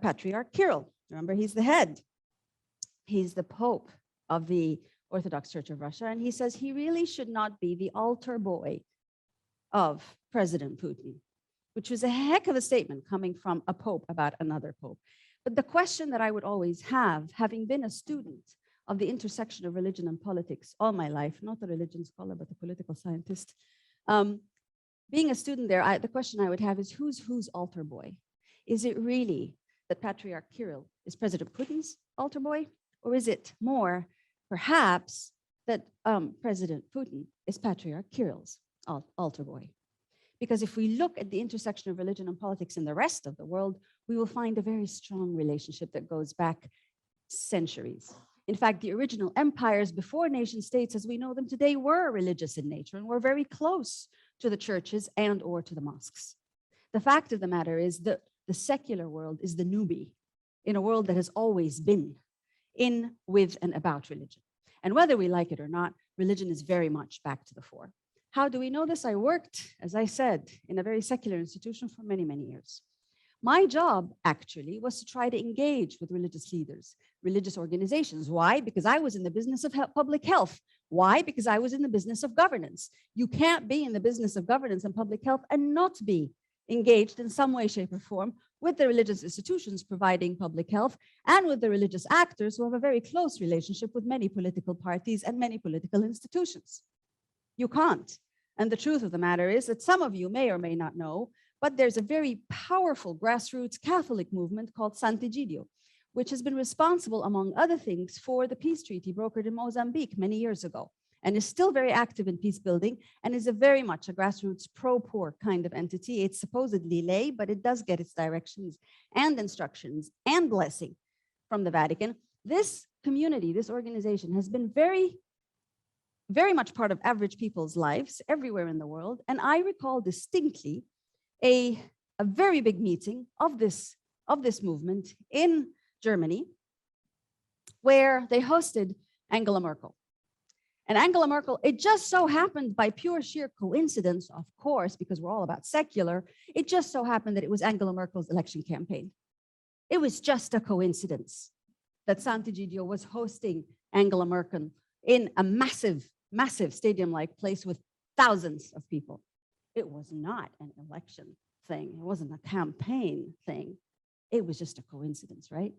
Patriarch Kirill. Remember, he's the head. He's the Pope of the Orthodox Church of Russia. And he says he really should not be the altar boy of President Putin, which was a heck of a statement coming from a Pope about another Pope. But the question that I would always have, having been a student of the intersection of religion and politics all my life, not a religion scholar, but a political scientist, being a student there, the question I would have is who's altar boy? Is it really that Patriarch Kirill is President Putin's altar boy? Or is it more, perhaps, that President Putin is Patriarch Kirill's altar boy? Because if we look at the intersection of religion and politics in the rest of the world, we will find a very strong relationship that goes back centuries. In fact, the original empires before nation states as we know them today were religious in nature and were very close to the churches and or to the mosques. The fact of the matter is that the secular world is the newbie in a world that has always been in, with, and about religion. And whether we like it or not, religion is very much back to the fore. How do we know this? I worked, as I said, in a very secular institution for many, many years. My job actually was to try to engage with religious leaders, religious organizations. Why? Because I was in the business of public health. Why? Because I was in the business of governance. You can't be in the business of governance and public health and not be engaged in some way, shape, or form with the religious institutions providing public health and with the religious actors who have a very close relationship with many political parties and many political institutions. You can't. And the truth of the matter is that some of you may or may not know, but there's a very powerful grassroots Catholic movement called Sant'Egidio, which has been responsible, among other things, for the peace treaty brokered in Mozambique many years ago, and is still very active in peace building and is very much a grassroots pro-poor kind of entity. It's supposedly lay, but it does get its directions and instructions and blessing from the Vatican. This community, this organization has been very much part of average people's lives everywhere in the world. And I recall distinctly a very big meeting of this movement in Germany, where they hosted Angela Merkel. And Angela Merkel, it just so happened by pure sheer coincidence, of course, because we're all about secular, it just so happened that it was Angela Merkel's election campaign. It was just a coincidence that Sant'Egidio was hosting Angela Merkel in a massive, massive stadium-like place with thousands of people. It was not an election thing. It wasn't a campaign thing. It was just a coincidence, right?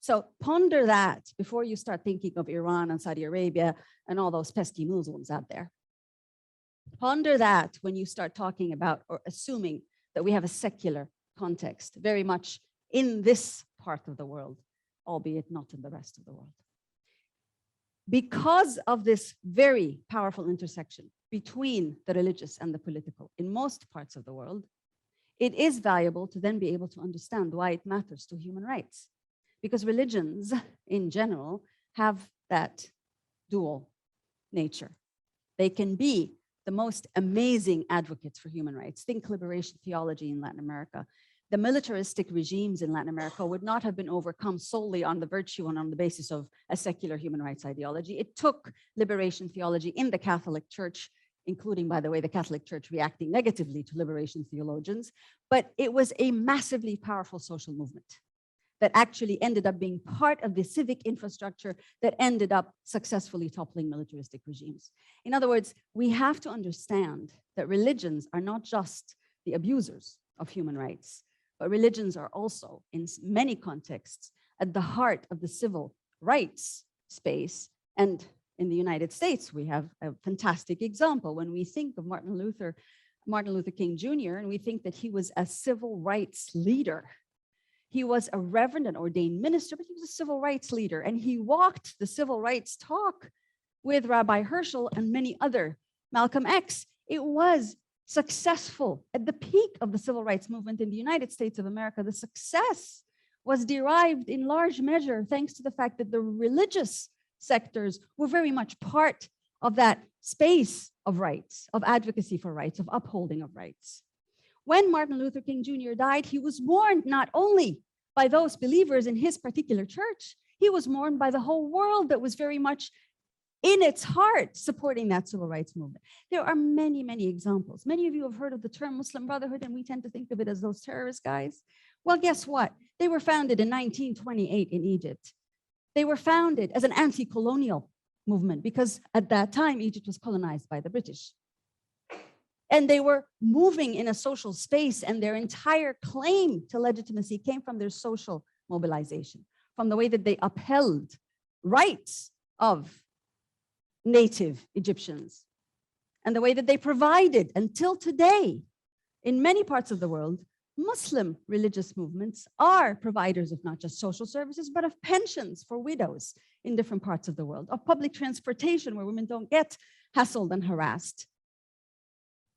So ponder that before you start thinking of Iran and Saudi Arabia and all those pesky Muslims out there. Ponder that when you start talking about or assuming that we have a secular context, very much in this part of the world, albeit not in the rest of the world. Because of this very powerful intersection between the religious and the political in most parts of the world, it is valuable to then be able to understand why it matters to human rights. Because religions in general have that dual nature. They can be the most amazing advocates for human rights. Think liberation theology in Latin America. The militaristic regimes in Latin America would not have been overcome solely on the virtue and on the basis of a secular human rights ideology. It took liberation theology in the Catholic Church, including, by the way, the Catholic Church reacting negatively to liberation theologians, but it was a massively powerful social movement that actually ended up being part of the civic infrastructure that ended up successfully toppling militaristic regimes. In other words, we have to understand that religions are not just the abusers of human rights, but religions are also, in many contexts, at the heart of the civil rights space. And in the United States, we have a fantastic example when we think of Martin Luther King Jr., and we think that he was a civil rights leader. He was a reverend and ordained minister, but he was a civil rights leader. And he walked the civil rights talk with Rabbi Herschel and many other, Malcolm X. It was successful at the peak of the civil rights movement in the United States of America. The success was derived in large measure thanks to the fact that the religious sectors were very much part of that space of rights, of advocacy for rights, of upholding of rights. When Martin Luther King Jr. died, he was mourned not only by those believers in his particular church, he was mourned by the whole world that was very much in its heart supporting that civil rights movement. There are many, many examples. Many of you have heard of the term Muslim Brotherhood, and we tend to think of it as those terrorist guys. Well, guess what? They were founded in 1928 in Egypt. They were founded as an anti-colonial movement because at that time, Egypt was colonized by the British. And they were moving in a social space, and their entire claim to legitimacy came from their social mobilization, from the way that they upheld rights of native Egyptians, and the way that they provided, until today, in many parts of the world, Muslim religious movements are providers of not just social services, but of pensions for widows in different parts of the world, of public transportation where women don't get hassled and harassed.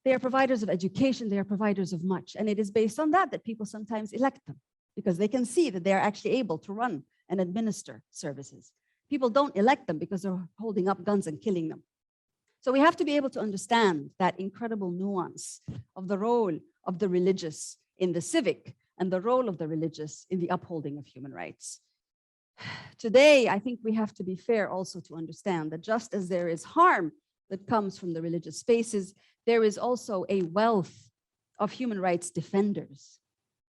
They are providers of education, they are providers of much. And it is based on that that people sometimes elect them, because they can see that they are actually able to run and administer services. People don't elect them because they're holding up guns and killing them. So we have to be able to understand that incredible nuance of the role of the religious in the civic and the role of the religious in the upholding of human rights. Today, I think we have to be fair also to understand that just as there is harm that comes from the religious spaces, there is also a wealth of human rights defenders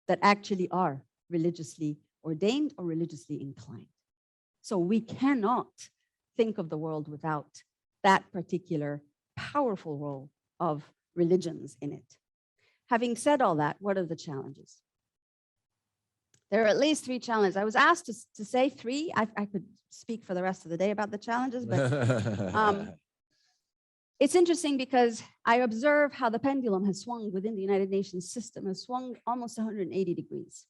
that actually are religiously ordained or religiously inclined. So we cannot think of the world without that particular powerful role of religions in it. Having said all that, what are the challenges? There are at least 3 challenges. I was asked to say 3. I could speak for the rest of the day about the challenges, but it's interesting because I observe how the pendulum has swung within the United Nations system, has swung almost 180 degrees.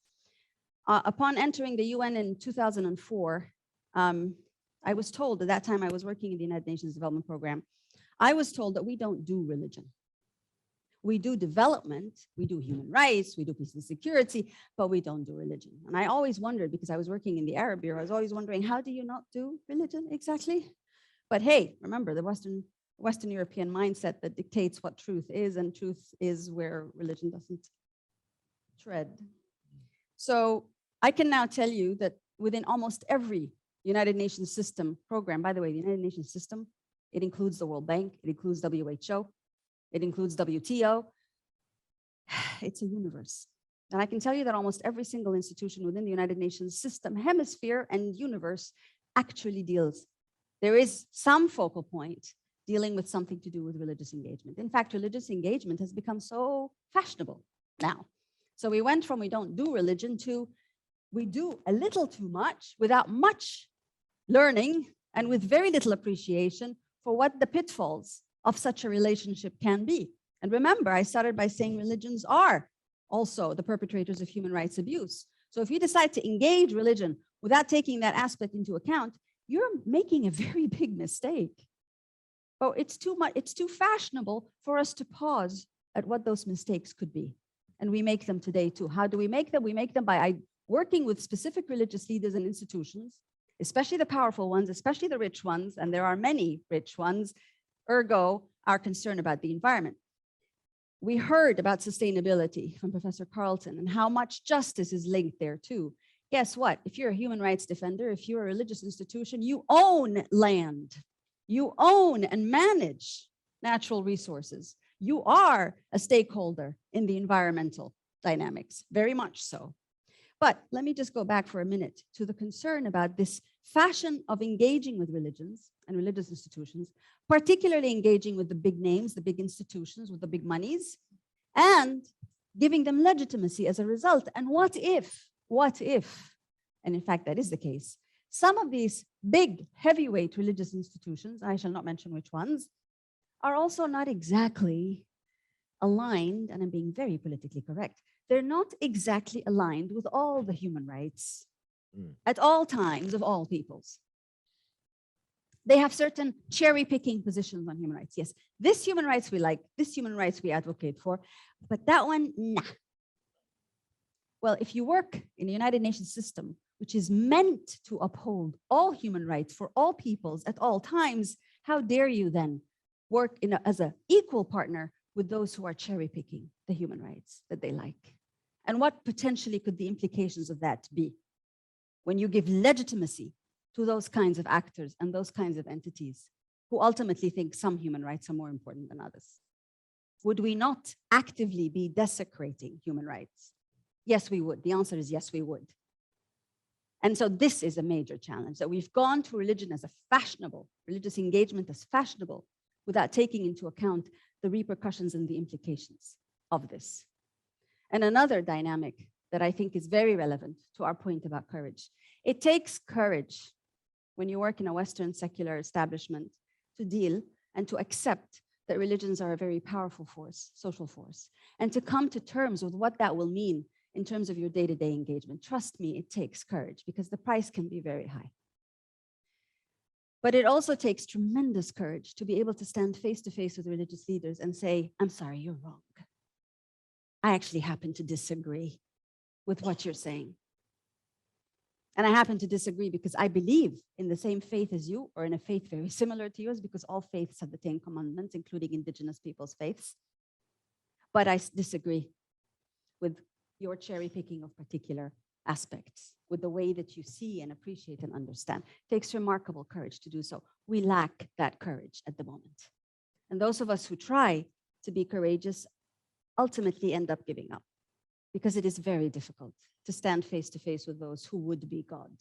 Upon entering the UN in 2004, I was told, at that time I was working in the United Nations Development Program, I was told that we don't do religion. We do development, we do human rights, we do peace and security, but we don't do religion. And I always wondered, because I was working in the Arab Bureau, I was always wondering, how do you not do religion exactly? But hey, remember the Western European mindset that dictates what truth is, and truth is where religion doesn't tread. So I can now tell you that within almost every United Nations system program, by the way, the United Nations system, it includes the World Bank, it includes WHO, it includes WTO. It's a universe. And I can tell you that almost every single institution within the United Nations system, hemisphere, and universe actually deals. There is some focal point dealing with something to do with religious engagement. In fact, religious engagement has become so fashionable now. So we went from we don't do religion to we do a little too much without much learning and with very little appreciation for what the pitfalls of such a relationship can be. And remember, I started by saying religions are also the perpetrators of human rights abuse. So if you decide to engage religion without taking that aspect into account, you're making a very big mistake. But it's too much, it's too fashionable for us to pause at what those mistakes could be. And we make them today too. How do we make them? We make them by working with specific religious leaders and institutions, especially the powerful ones, especially the rich ones, and there are many rich ones, ergo our concern about the environment. We heard about sustainability from Professor Carlton and how much justice is linked there too. Guess what? If you're a human rights defender, if you're a religious institution, you own land. You own and manage natural resources. You are a stakeholder in the environmental dynamics, very much so. But let me just go back for a minute to the concern about this fashion of engaging with religions and religious institutions, particularly engaging with the big names, the big institutions with the big monies, and giving them legitimacy as a result. And what if, and in fact, that is the case, some of these big heavyweight religious institutions, I shall not mention which ones, are also not exactly aligned, and I'm being very politically correct, they're not exactly aligned with all the human rights at all times of all peoples. They have certain cherry-picking positions on human rights. Yes, this human rights we like, this human rights we advocate for, but that one, nah. Well, if you work in a United Nations system, which is meant to uphold all human rights for all peoples at all times, how dare you then work as an equal partner with those who are cherry-picking the human rights that they like? And what potentially could the implications of that be when you give legitimacy to those kinds of actors and those kinds of entities who ultimately think some human rights are more important than others? Would we not actively be desecrating human rights? Yes, we would. The answer is yes, we would. And so this is a major challenge, that we've gone to religion as a fashionable, religious engagement as fashionable, without taking into account the repercussions and the implications of this. And another dynamic that I think is very relevant to our point about courage. It takes courage when you work in a Western secular establishment to deal and to accept that religions are a very powerful force, social force, and to come to terms with what that will mean in terms of your day-to-day engagement. Trust me, it takes courage because the price can be very high. But it also takes tremendous courage to be able to stand face to face with religious leaders and say, I'm sorry, you're wrong. I actually happen to disagree with what you're saying. And I happen to disagree because I believe in the same faith as you, or in a faith very similar to yours, because all faiths have the 10 commandments, including indigenous people's faiths. But I disagree with your cherry picking of particular aspects, with the way that you see and appreciate and understand. It takes remarkable courage to do so. We lack that courage at the moment. And those of us who try to be courageous ultimately end up giving up, because it is very difficult to stand face to face with those who would be God.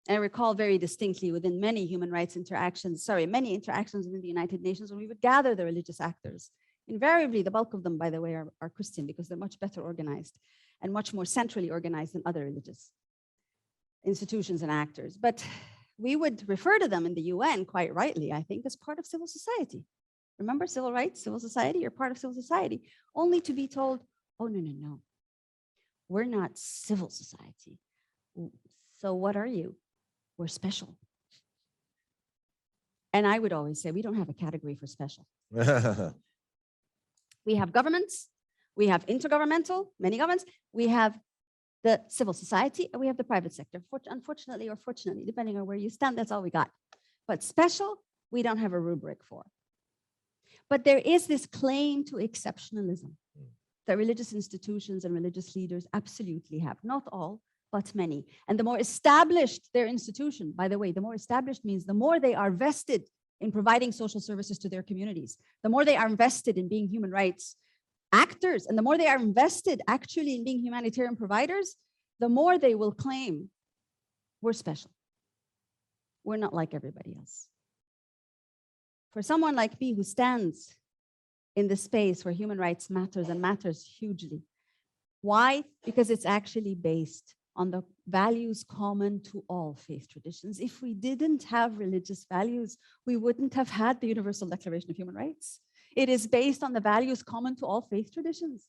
And I recall very distinctly within many human rights interactions, many interactions within the United Nations, when we would gather the religious actors. Invariably, the bulk of them, by the way, are Christian, because they're much better organized and much more centrally organized than other religious institutions and actors. But we would refer to them in the UN, quite rightly, I think, as part of civil society. Remember civil rights, civil society, you're part of civil society, only to be told, oh, no. We're not civil society. So what are you? We're special. And I would always say, we don't have a category for special. We have governments, we have intergovernmental, many governments, we have the civil society, and we have the private sector. Unfortunately or fortunately, depending on where you stand, that's all we got. But special, we don't have a rubric for. But there is this claim to exceptionalism that religious institutions and religious leaders absolutely have. Not all, but many. And the more established their institution, by the way, the more established means the more they are vested in providing social services to their communities, the more they are invested in being human rights actors and the more they are invested actually in being humanitarian providers, the more they will claim we're special. We're not like everybody else. For someone like me who stands in the space where human rights matters and matters hugely. Why? Because it's actually based on the values common to all faith traditions. If we didn't have religious values, we wouldn't have had the Universal Declaration of Human Rights. It is based on the values common to all faith traditions.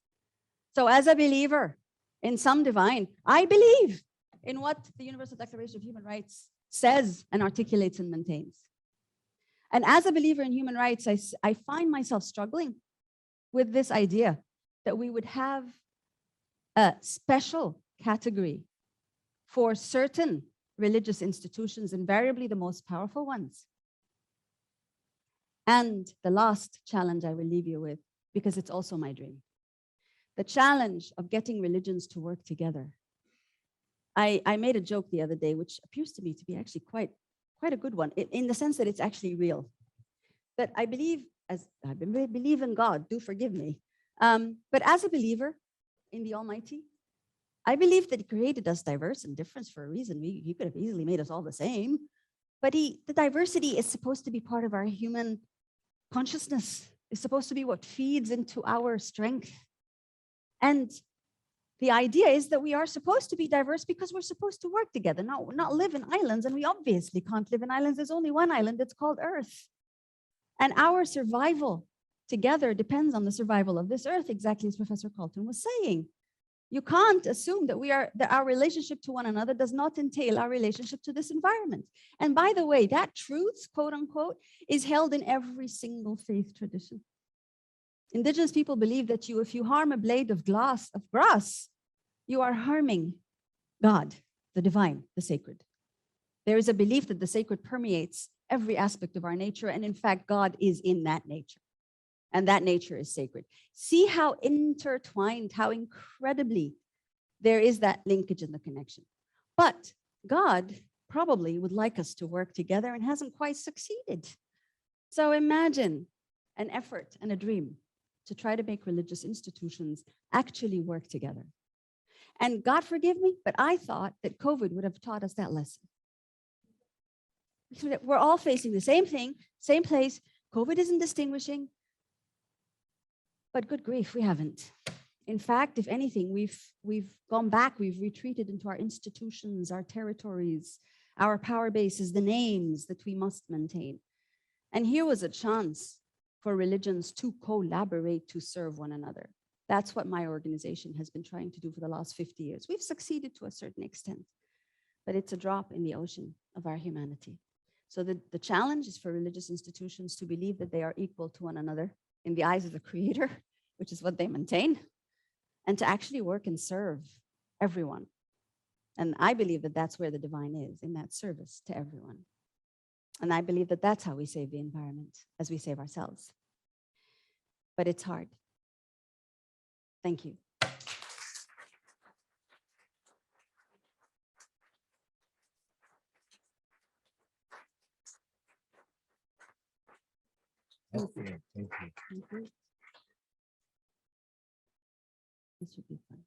So as a believer in some divine, I believe in what the Universal Declaration of Human Rights says and articulates and maintains. And as a believer in human rights, I find myself struggling with this idea that we would have a special category for certain religious institutions, invariably the most powerful ones. And the last challenge I will leave you with, because it's also my dream, the challenge of getting religions to work together. I made a joke the other day, which appears to me to be actually quite a good one, in the sense that it's actually real. That I believe, believe in God, do forgive me. But as a believer in the Almighty, I believe that He created us diverse and different for a reason. He could have easily made us all the same. But the diversity is supposed to be part of our human consciousness. It's supposed to be what feeds into our strength. And the idea is that we are supposed to be diverse because we're supposed to work together, not live in islands. And we obviously can't live in islands. There's only one island, it's called Earth. And our survival together depends on the survival of this Earth, exactly as Professor Carlton was saying. You can't assume that our relationship to one another does not entail our relationship to this environment. And by the way, that truth, quote unquote, is held in every single faith tradition. Indigenous people believe that if you harm a blade of grass, you are harming God, the divine, the sacred. There is a belief that the sacred permeates every aspect of our nature, and in fact, God is in that nature, and that nature is sacred. See how intertwined, how incredibly there is that linkage in the connection. But God probably would like us to work together and hasn't quite succeeded. So imagine an effort and a dream to try to make religious institutions actually work together. And God forgive me, but I thought that COVID would have taught us that lesson. We're all facing the same thing, same place. COVID isn't distinguishing, but good grief, we haven't. In fact, if anything, we've gone back, we've retreated into our institutions, our territories, our power bases, the names that we must maintain. And here was a chance for religions to collaborate to serve one another. That's what my organization has been trying to do for the last 50 years. We've succeeded to a certain extent, but it's a drop in the ocean of our humanity. So the challenge is for religious institutions to believe that they are equal to one another in the eyes of the Creator, which is what they maintain, and to actually work and serve everyone. And I believe that that's where the divine is, in that service to everyone. And I believe that that's how we save the environment, as we save ourselves. But it's hard. Thank you. Excellent. Thank you. Thank you. This should be fun.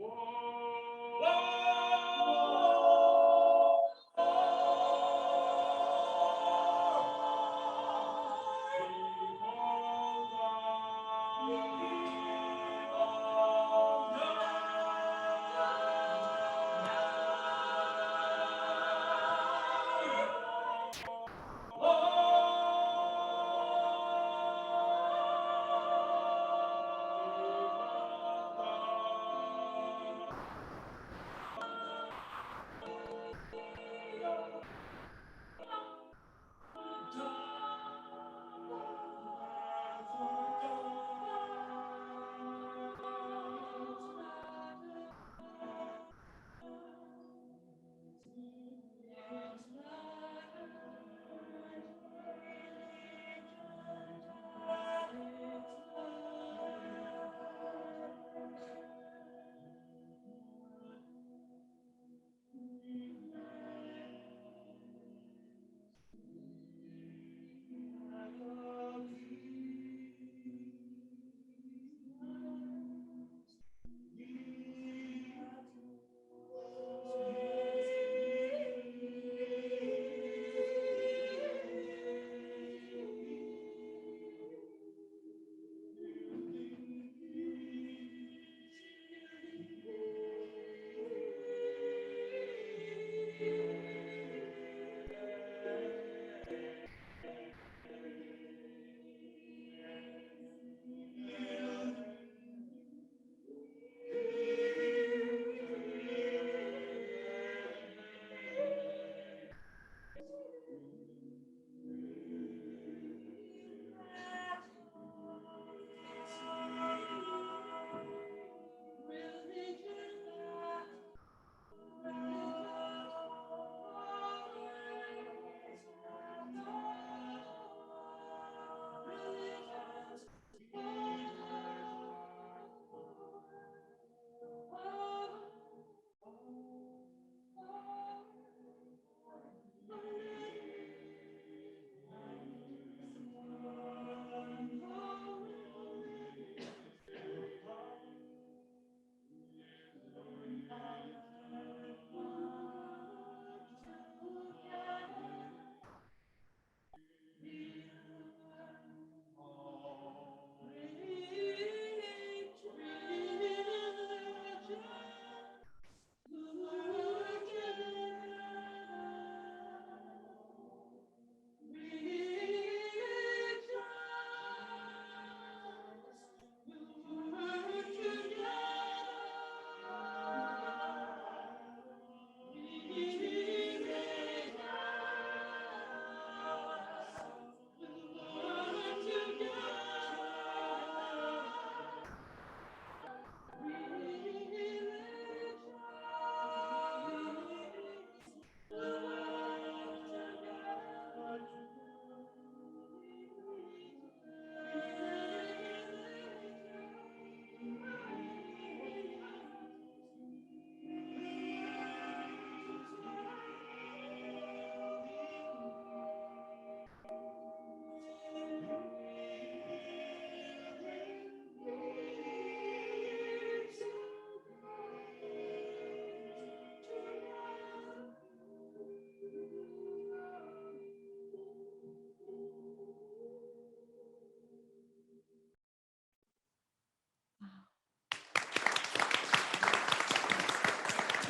Oh!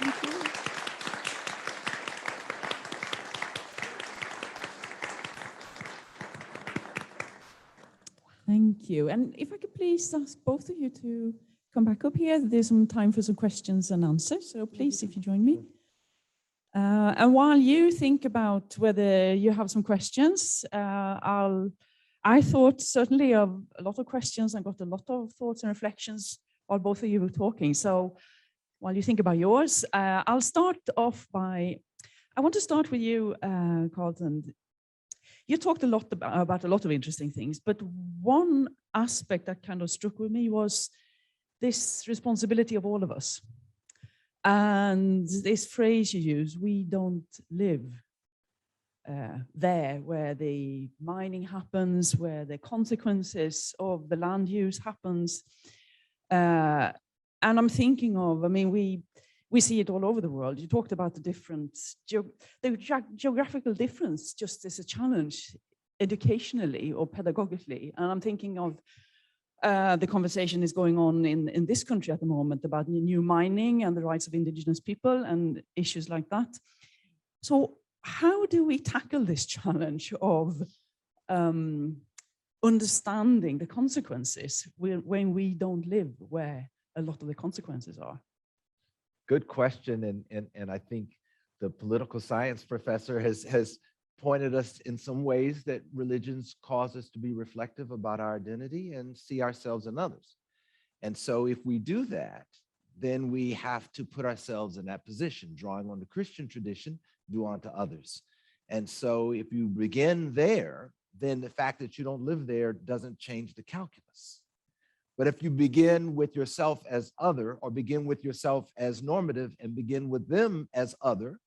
Thank you. Thank you. And if I could please ask both of you to come back up here. There's some time for some questions and answers. So please, if you join me. And while you think about whether you have some questions, I thought certainly of a lot of questions and got a lot of thoughts and reflections while both of you were talking. So while you think about yours, I'll start off by, I want to start with you, Carlton. You talked a lot about a lot of interesting things, but one aspect that kind of struck with me was this responsibility of all of us. And this phrase you use, we don't live there where the mining happens, where the consequences of the land use happens. And I'm thinking of, I mean, we see it all over the world. You talked about the different, the geographical difference just as a challenge educationally or pedagogically. And I'm thinking of the conversation is going on in this country at the moment about new mining and the rights of indigenous people and issues like that. So how do we tackle this challenge of understanding the consequences when we don't live where a lot of the consequences are? Good question, and I think the political science professor has pointed us in some ways that religions cause us to be reflective about our identity and see ourselves in others. And so if we do that, then we have to put ourselves in that position, drawing on the Christian tradition, do unto others. And so if you begin there, then the fact that you don't live there doesn't change the calculus. But if you begin with yourself as other, or begin with yourself as normative and begin with them as other,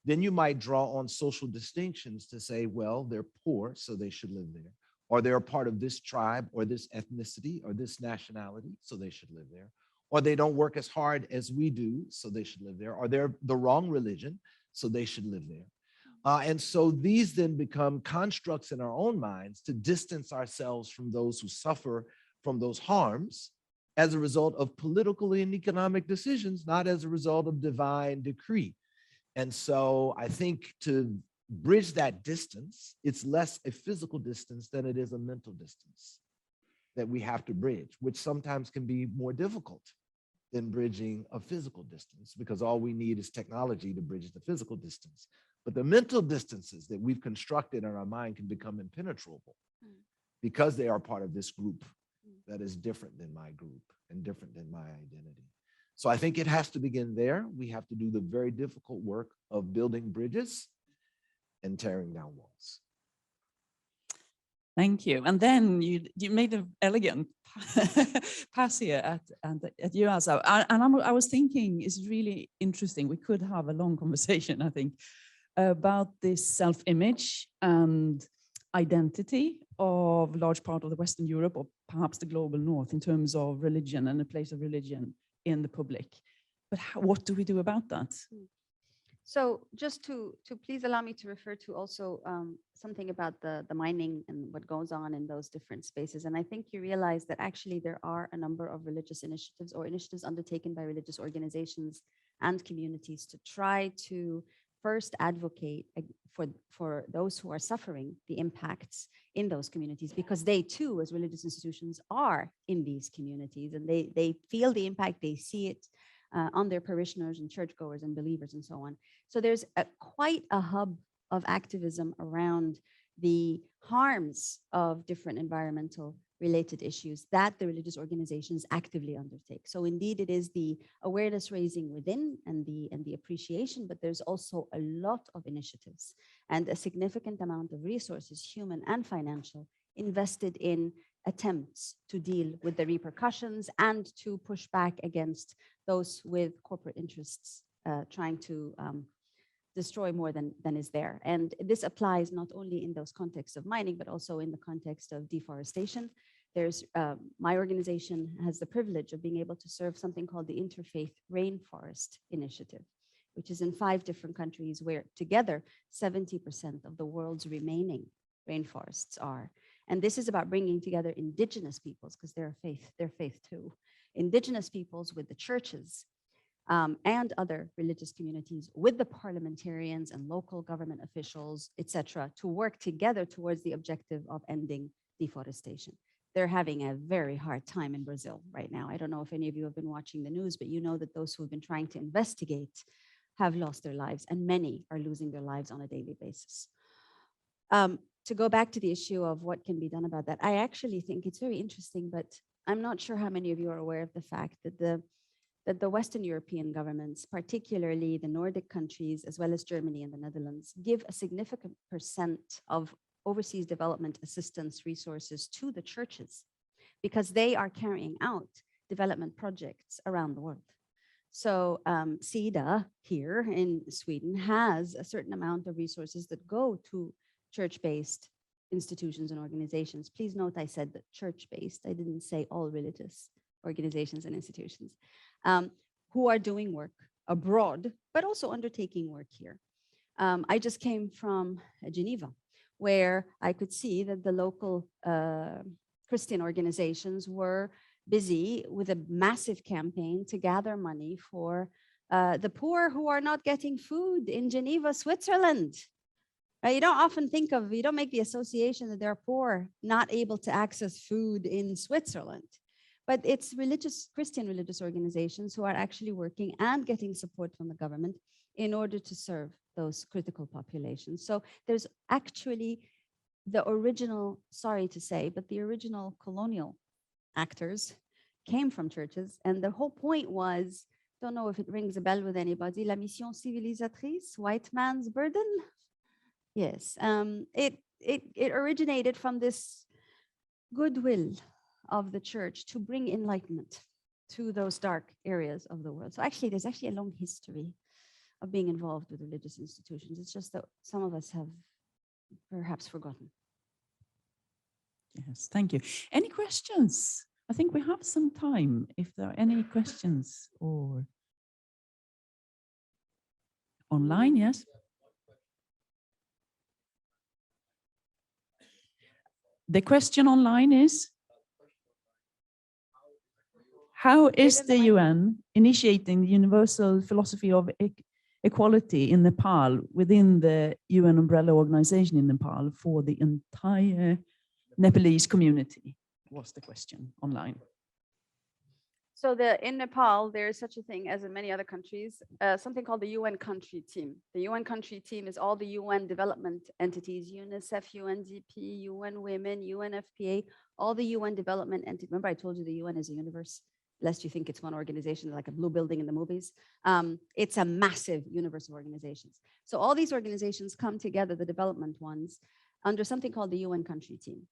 then you might draw on social distinctions to say, well, they're poor, so they should live there. Or they're a part of this tribe or this ethnicity or this nationality, so they should live there. Or they don't work as hard as we do, so they should live there. Or they're the wrong religion, so they should live there. And so these then become constructs in our own minds to distance ourselves from those who suffer from those harms as a result of political and economic decisions, not as a result of divine decree. And so I think to bridge that distance, it's less a physical distance than it is a mental distance that we have to bridge, which sometimes can be more difficult than bridging a physical distance, because all we need is technology to bridge the physical distance. But the mental distances that we've constructed in our mind can become impenetrable because they are part of this group that is different than my group and different than my identity. So I think it has to begin there. We have to do the very difficult work of building bridges and tearing down walls. Thank you. And then you made an elegant pass here at you, Azza. And I was thinking, it's really interesting. We could have a long conversation, I think, about this self-image and identity of a large part of the Western Europe, or perhaps the global North, in terms of religion and the place of religion in the public. But what do we do about that? So just to please allow me to refer to also something about the mining and what goes on in those different spaces. And I think you realize that actually there are a number of religious initiatives or initiatives undertaken by religious organizations and communities to try to first advocate for those who are suffering the impacts in those communities, because they too, as religious institutions, are in these communities, and they feel the impact, they see it on their parishioners and churchgoers and believers and so on. So there's quite a hub of activism around the harms of different environmental related issues that the religious organizations actively undertake. So indeed, it is the awareness raising within and the appreciation, but there's also a lot of initiatives and a significant amount of resources, human and financial, invested in attempts to deal with the repercussions and to push back against those with corporate interests trying to destroy more than is there. And this applies not only in those contexts of mining, but also in the context of deforestation. There's my organization has the privilege of being able to serve something called the Interfaith Rainforest Initiative, which is in 5 different countries where together 70% of the world's remaining rainforests are. And this is about bringing together indigenous peoples, because they're faith too, indigenous peoples with the churches, and other religious communities with the parliamentarians and local government officials, etc., to work together towards the objective of ending deforestation. They're having a very hard time in Brazil right now. I don't know if any of you have been watching the news, but you know that those who have been trying to investigate have lost their lives, and many are losing their lives on a daily basis. To go back to the issue of what can be done about that, I actually think it's very interesting, but I'm not sure how many of you are aware of the fact that the Western European governments, particularly the Nordic countries, as well as Germany and the Netherlands, give a significant percent of overseas development assistance resources to the churches because they are carrying out development projects around the world. So SIDA here in Sweden has a certain amount of resources that go to church-based institutions and organizations. Please note I said that church-based. I didn't say all religious organizations and institutions who are doing work abroad, but also undertaking work here. I just came from Geneva, where I could see that the local Christian organizations were busy with a massive campaign to gather money for the poor who are not getting food in Geneva, Switzerland. You don't often think of, you don't make the association that there are poor not able to access food in Switzerland. But it's Christian religious organizations who are actually working and getting support from the government in order to serve those critical populations. So there's actually the original, sorry to say, but the original colonial actors came from churches. And the whole point was, don't know if it rings a bell with anybody, la mission civilisatrice, white man's burden. Yes, it originated from this goodwill of the church to bring enlightenment to those dark areas of the world. So actually, there's actually a long history of being involved with religious institutions. It's just that some of us have perhaps forgotten. Yes, thank you. Any questions? I think we have some time if there are any questions or online, yes? The question online is, how is the UN initiating the universal philosophy of equality in Nepal within the UN umbrella organization in Nepal for the entire Nepalese community? Was the question online. So in Nepal, there is such a thing as in many other countries, something called the UN country team. The UN country team is all the UN development entities, UNICEF, UNDP, UN Women, UNFPA, all the UN development entities. Remember I told you the UN is a universe, lest you think it's one organization like a blue building in the movies. It's a massive universe of organizations. So all these organizations come together, the development ones, under something called the UN country team.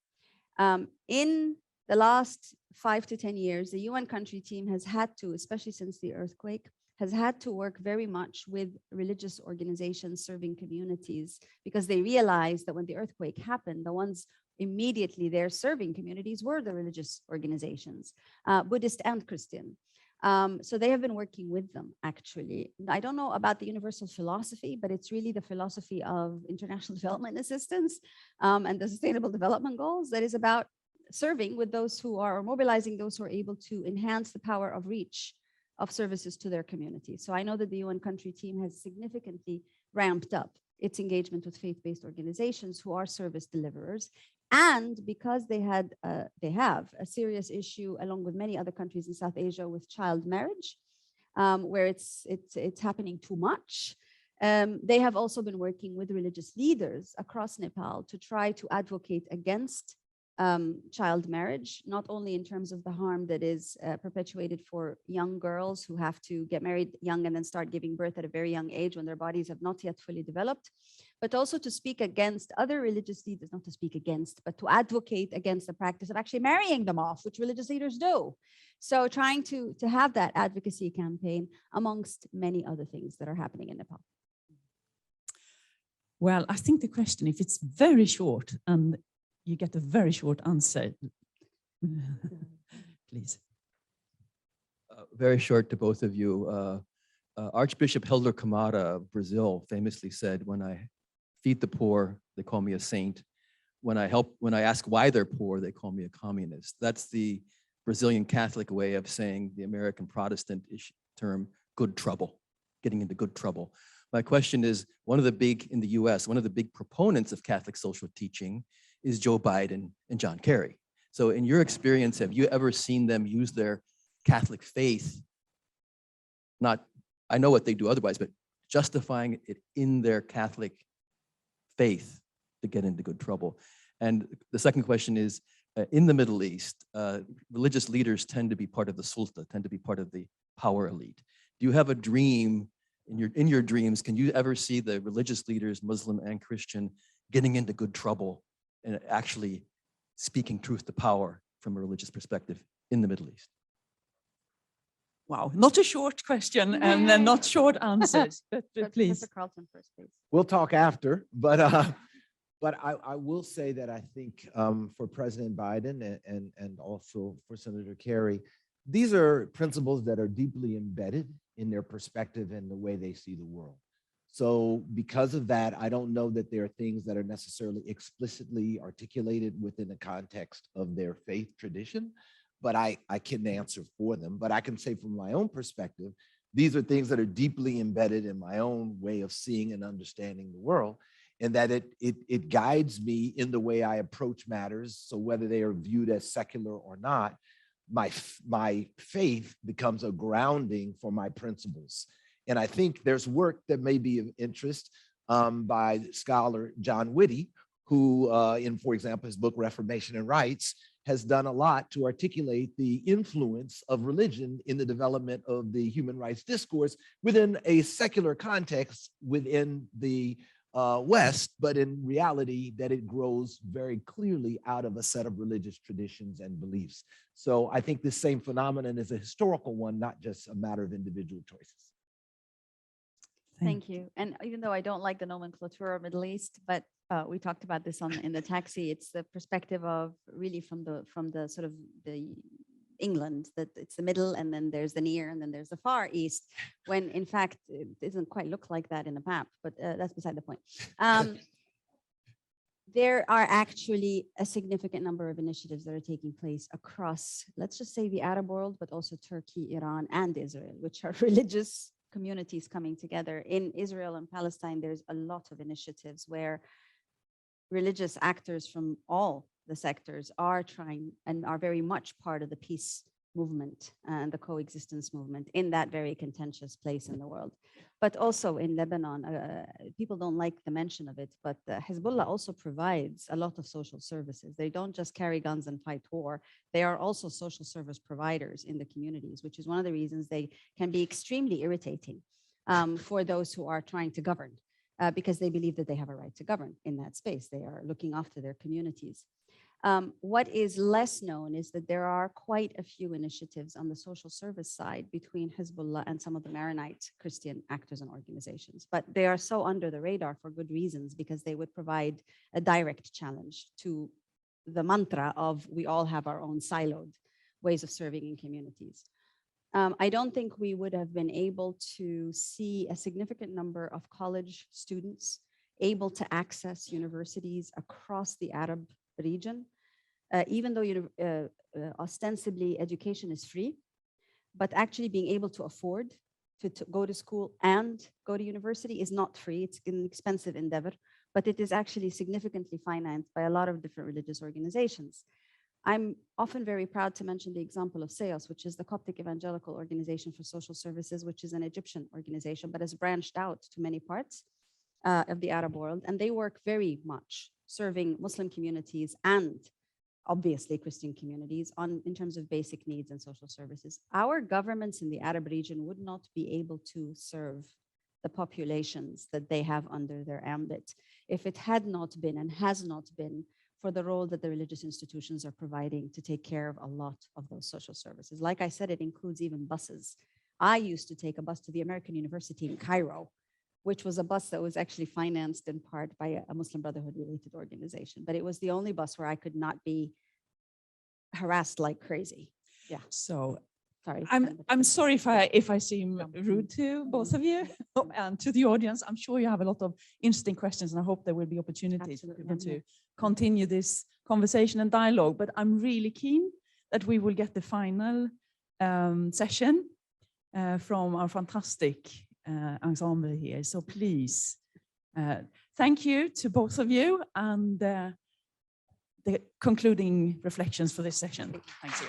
In the last 5 to 10 years, the UN country team has had to, especially since the earthquake, has had to work very much with religious organizations serving communities because they realized that when the earthquake happened, the ones immediately there serving communities were the religious organizations, Buddhist and Christian. So they have been working with them, actually. I don't know about the universal philosophy, but it's really the philosophy of international development assistance and the sustainable development goals that is about serving with those who are, or mobilizing those who are able to enhance the power of reach of services to their community. So I know that the UN country team has significantly ramped up its engagement with faith-based organizations who are service deliverers. And because they have a serious issue, along with many other countries in South Asia, with child marriage, where it's happening too much. They have also been working with religious leaders across Nepal to try to advocate against child marriage, not only in terms of the harm that is perpetuated for young girls who have to get married young and then start giving birth at a very young age when their bodies have not yet fully developed, but also to speak against other religious leaders, not to speak against, but to advocate against the practice of actually marrying them off, which religious leaders do. So trying to have that advocacy campaign amongst many other things that are happening in Nepal. Well, I think the question, if it's very short and you get a very short answer, please. Very short to both of you. Archbishop Hilder Camara of Brazil famously said, "When I feed the poor, they call me a saint. When I ask why they're poor, they call me a communist." That's the Brazilian Catholic way of saying the American Protestant term good trouble, getting into good trouble. My question is, in the US, one of the big proponents of Catholic social teaching is Joe Biden and John Kerry. So in your experience, have you ever seen them use their Catholic faith, I know what they do otherwise, but justifying it in their Catholic faith to get into good trouble? And the second question is, in the Middle East, religious leaders tend to be part of the sulta, tend to be part of the power elite. Do you have a dream, in your dreams, can you ever see the religious leaders, Muslim and Christian, getting into good trouble and actually speaking truth to power from a religious perspective in the Middle East? Wow, not a short question and then not short answers, but please. Mr. Carlton first, please. We'll talk after, but I will say that I think for President Biden and also for Senator Kerry, these are principles that are deeply embedded in their perspective and the way they see the world. So because of that, I don't know that there are things that are necessarily explicitly articulated within the context of their faith tradition, but I can answer for them. But I can say from my own perspective, these are things that are deeply embedded in my own way of seeing and understanding the world, and that it guides me in the way I approach matters. So whether they are viewed as secular or not, my faith becomes a grounding for my principles. And I think there's work that may be of interest by scholar John Whitty, who in, for example, his book, Reformation and Rights, has done a lot to articulate the influence of religion in the development of the human rights discourse within a secular context within the West, but in reality that it grows very clearly out of a set of religious traditions and beliefs. So I think this same phenomenon is a historical one, not just a matter of individual choices. Thank you. And even though I don't like the nomenclature of Middle East, but we talked about this in the taxi, it's the perspective of really from the sort of the England, that it's the middle, and then there's the near, and then there's the far east, when in fact it doesn't quite look like that in the map, but that's beside the point. There are actually a significant number of initiatives that are taking place across, let's just say, the Arab world, but also Turkey, Iran, and Israel, which are religious communities coming together. In Israel and Palestine, there's a lot of initiatives where religious actors from all the sectors are trying and are very much part of the peace movement and the coexistence movement in that very contentious place in the world. But also in Lebanon, people don't like the mention of it, but Hezbollah also provides a lot of social services. They don't just carry guns and fight war. They are also social service providers in the communities, which is one of the reasons they can be extremely irritating for those who are trying to govern, because they believe that they have a right to govern in that space. They are looking after their communities. What is less known is that there are quite a few initiatives on the social service side between Hezbollah and some of the Maronite Christian actors and organizations, but they are so under the radar for good reasons, because they would provide a direct challenge to the mantra of we all have our own siloed ways of serving in communities. I don't think we would have been able to see a significant number of college students able to access universities across the Arab region, even though ostensibly education is free, but actually being able to afford to go to school and go to university is not free. It's an expensive endeavor, but it is actually significantly financed by a lot of different religious organizations. I'm often very proud to mention the example of SEOS, which is the Coptic Evangelical Organization for Social Services, which is an Egyptian organization, but has branched out to many parts of the Arab world. And they work very much serving Muslim communities and obviously Christian communities in terms of basic needs and social services. Our governments in the Arab region would not be able to serve the populations that they have under their ambit if it had not been and has not been for the role that the religious institutions are providing to take care of a lot of those social services. Like I said, it includes even buses. I used to take a bus to the American University in Cairo, which was a bus that was actually financed in part by a Muslim Brotherhood related organization. But it was the only bus where I could not be harassed like crazy. Yeah. So sorry. I'm sorry if I seem rude to both of you and to the audience. I'm sure you have a lot of interesting questions, and I hope there will be opportunities for people to continue this conversation and dialogue. But I'm really keen that we will get the final session from our fantastic ensemble here. So please, thank you to both of you, and the concluding reflections for this session. Thank you.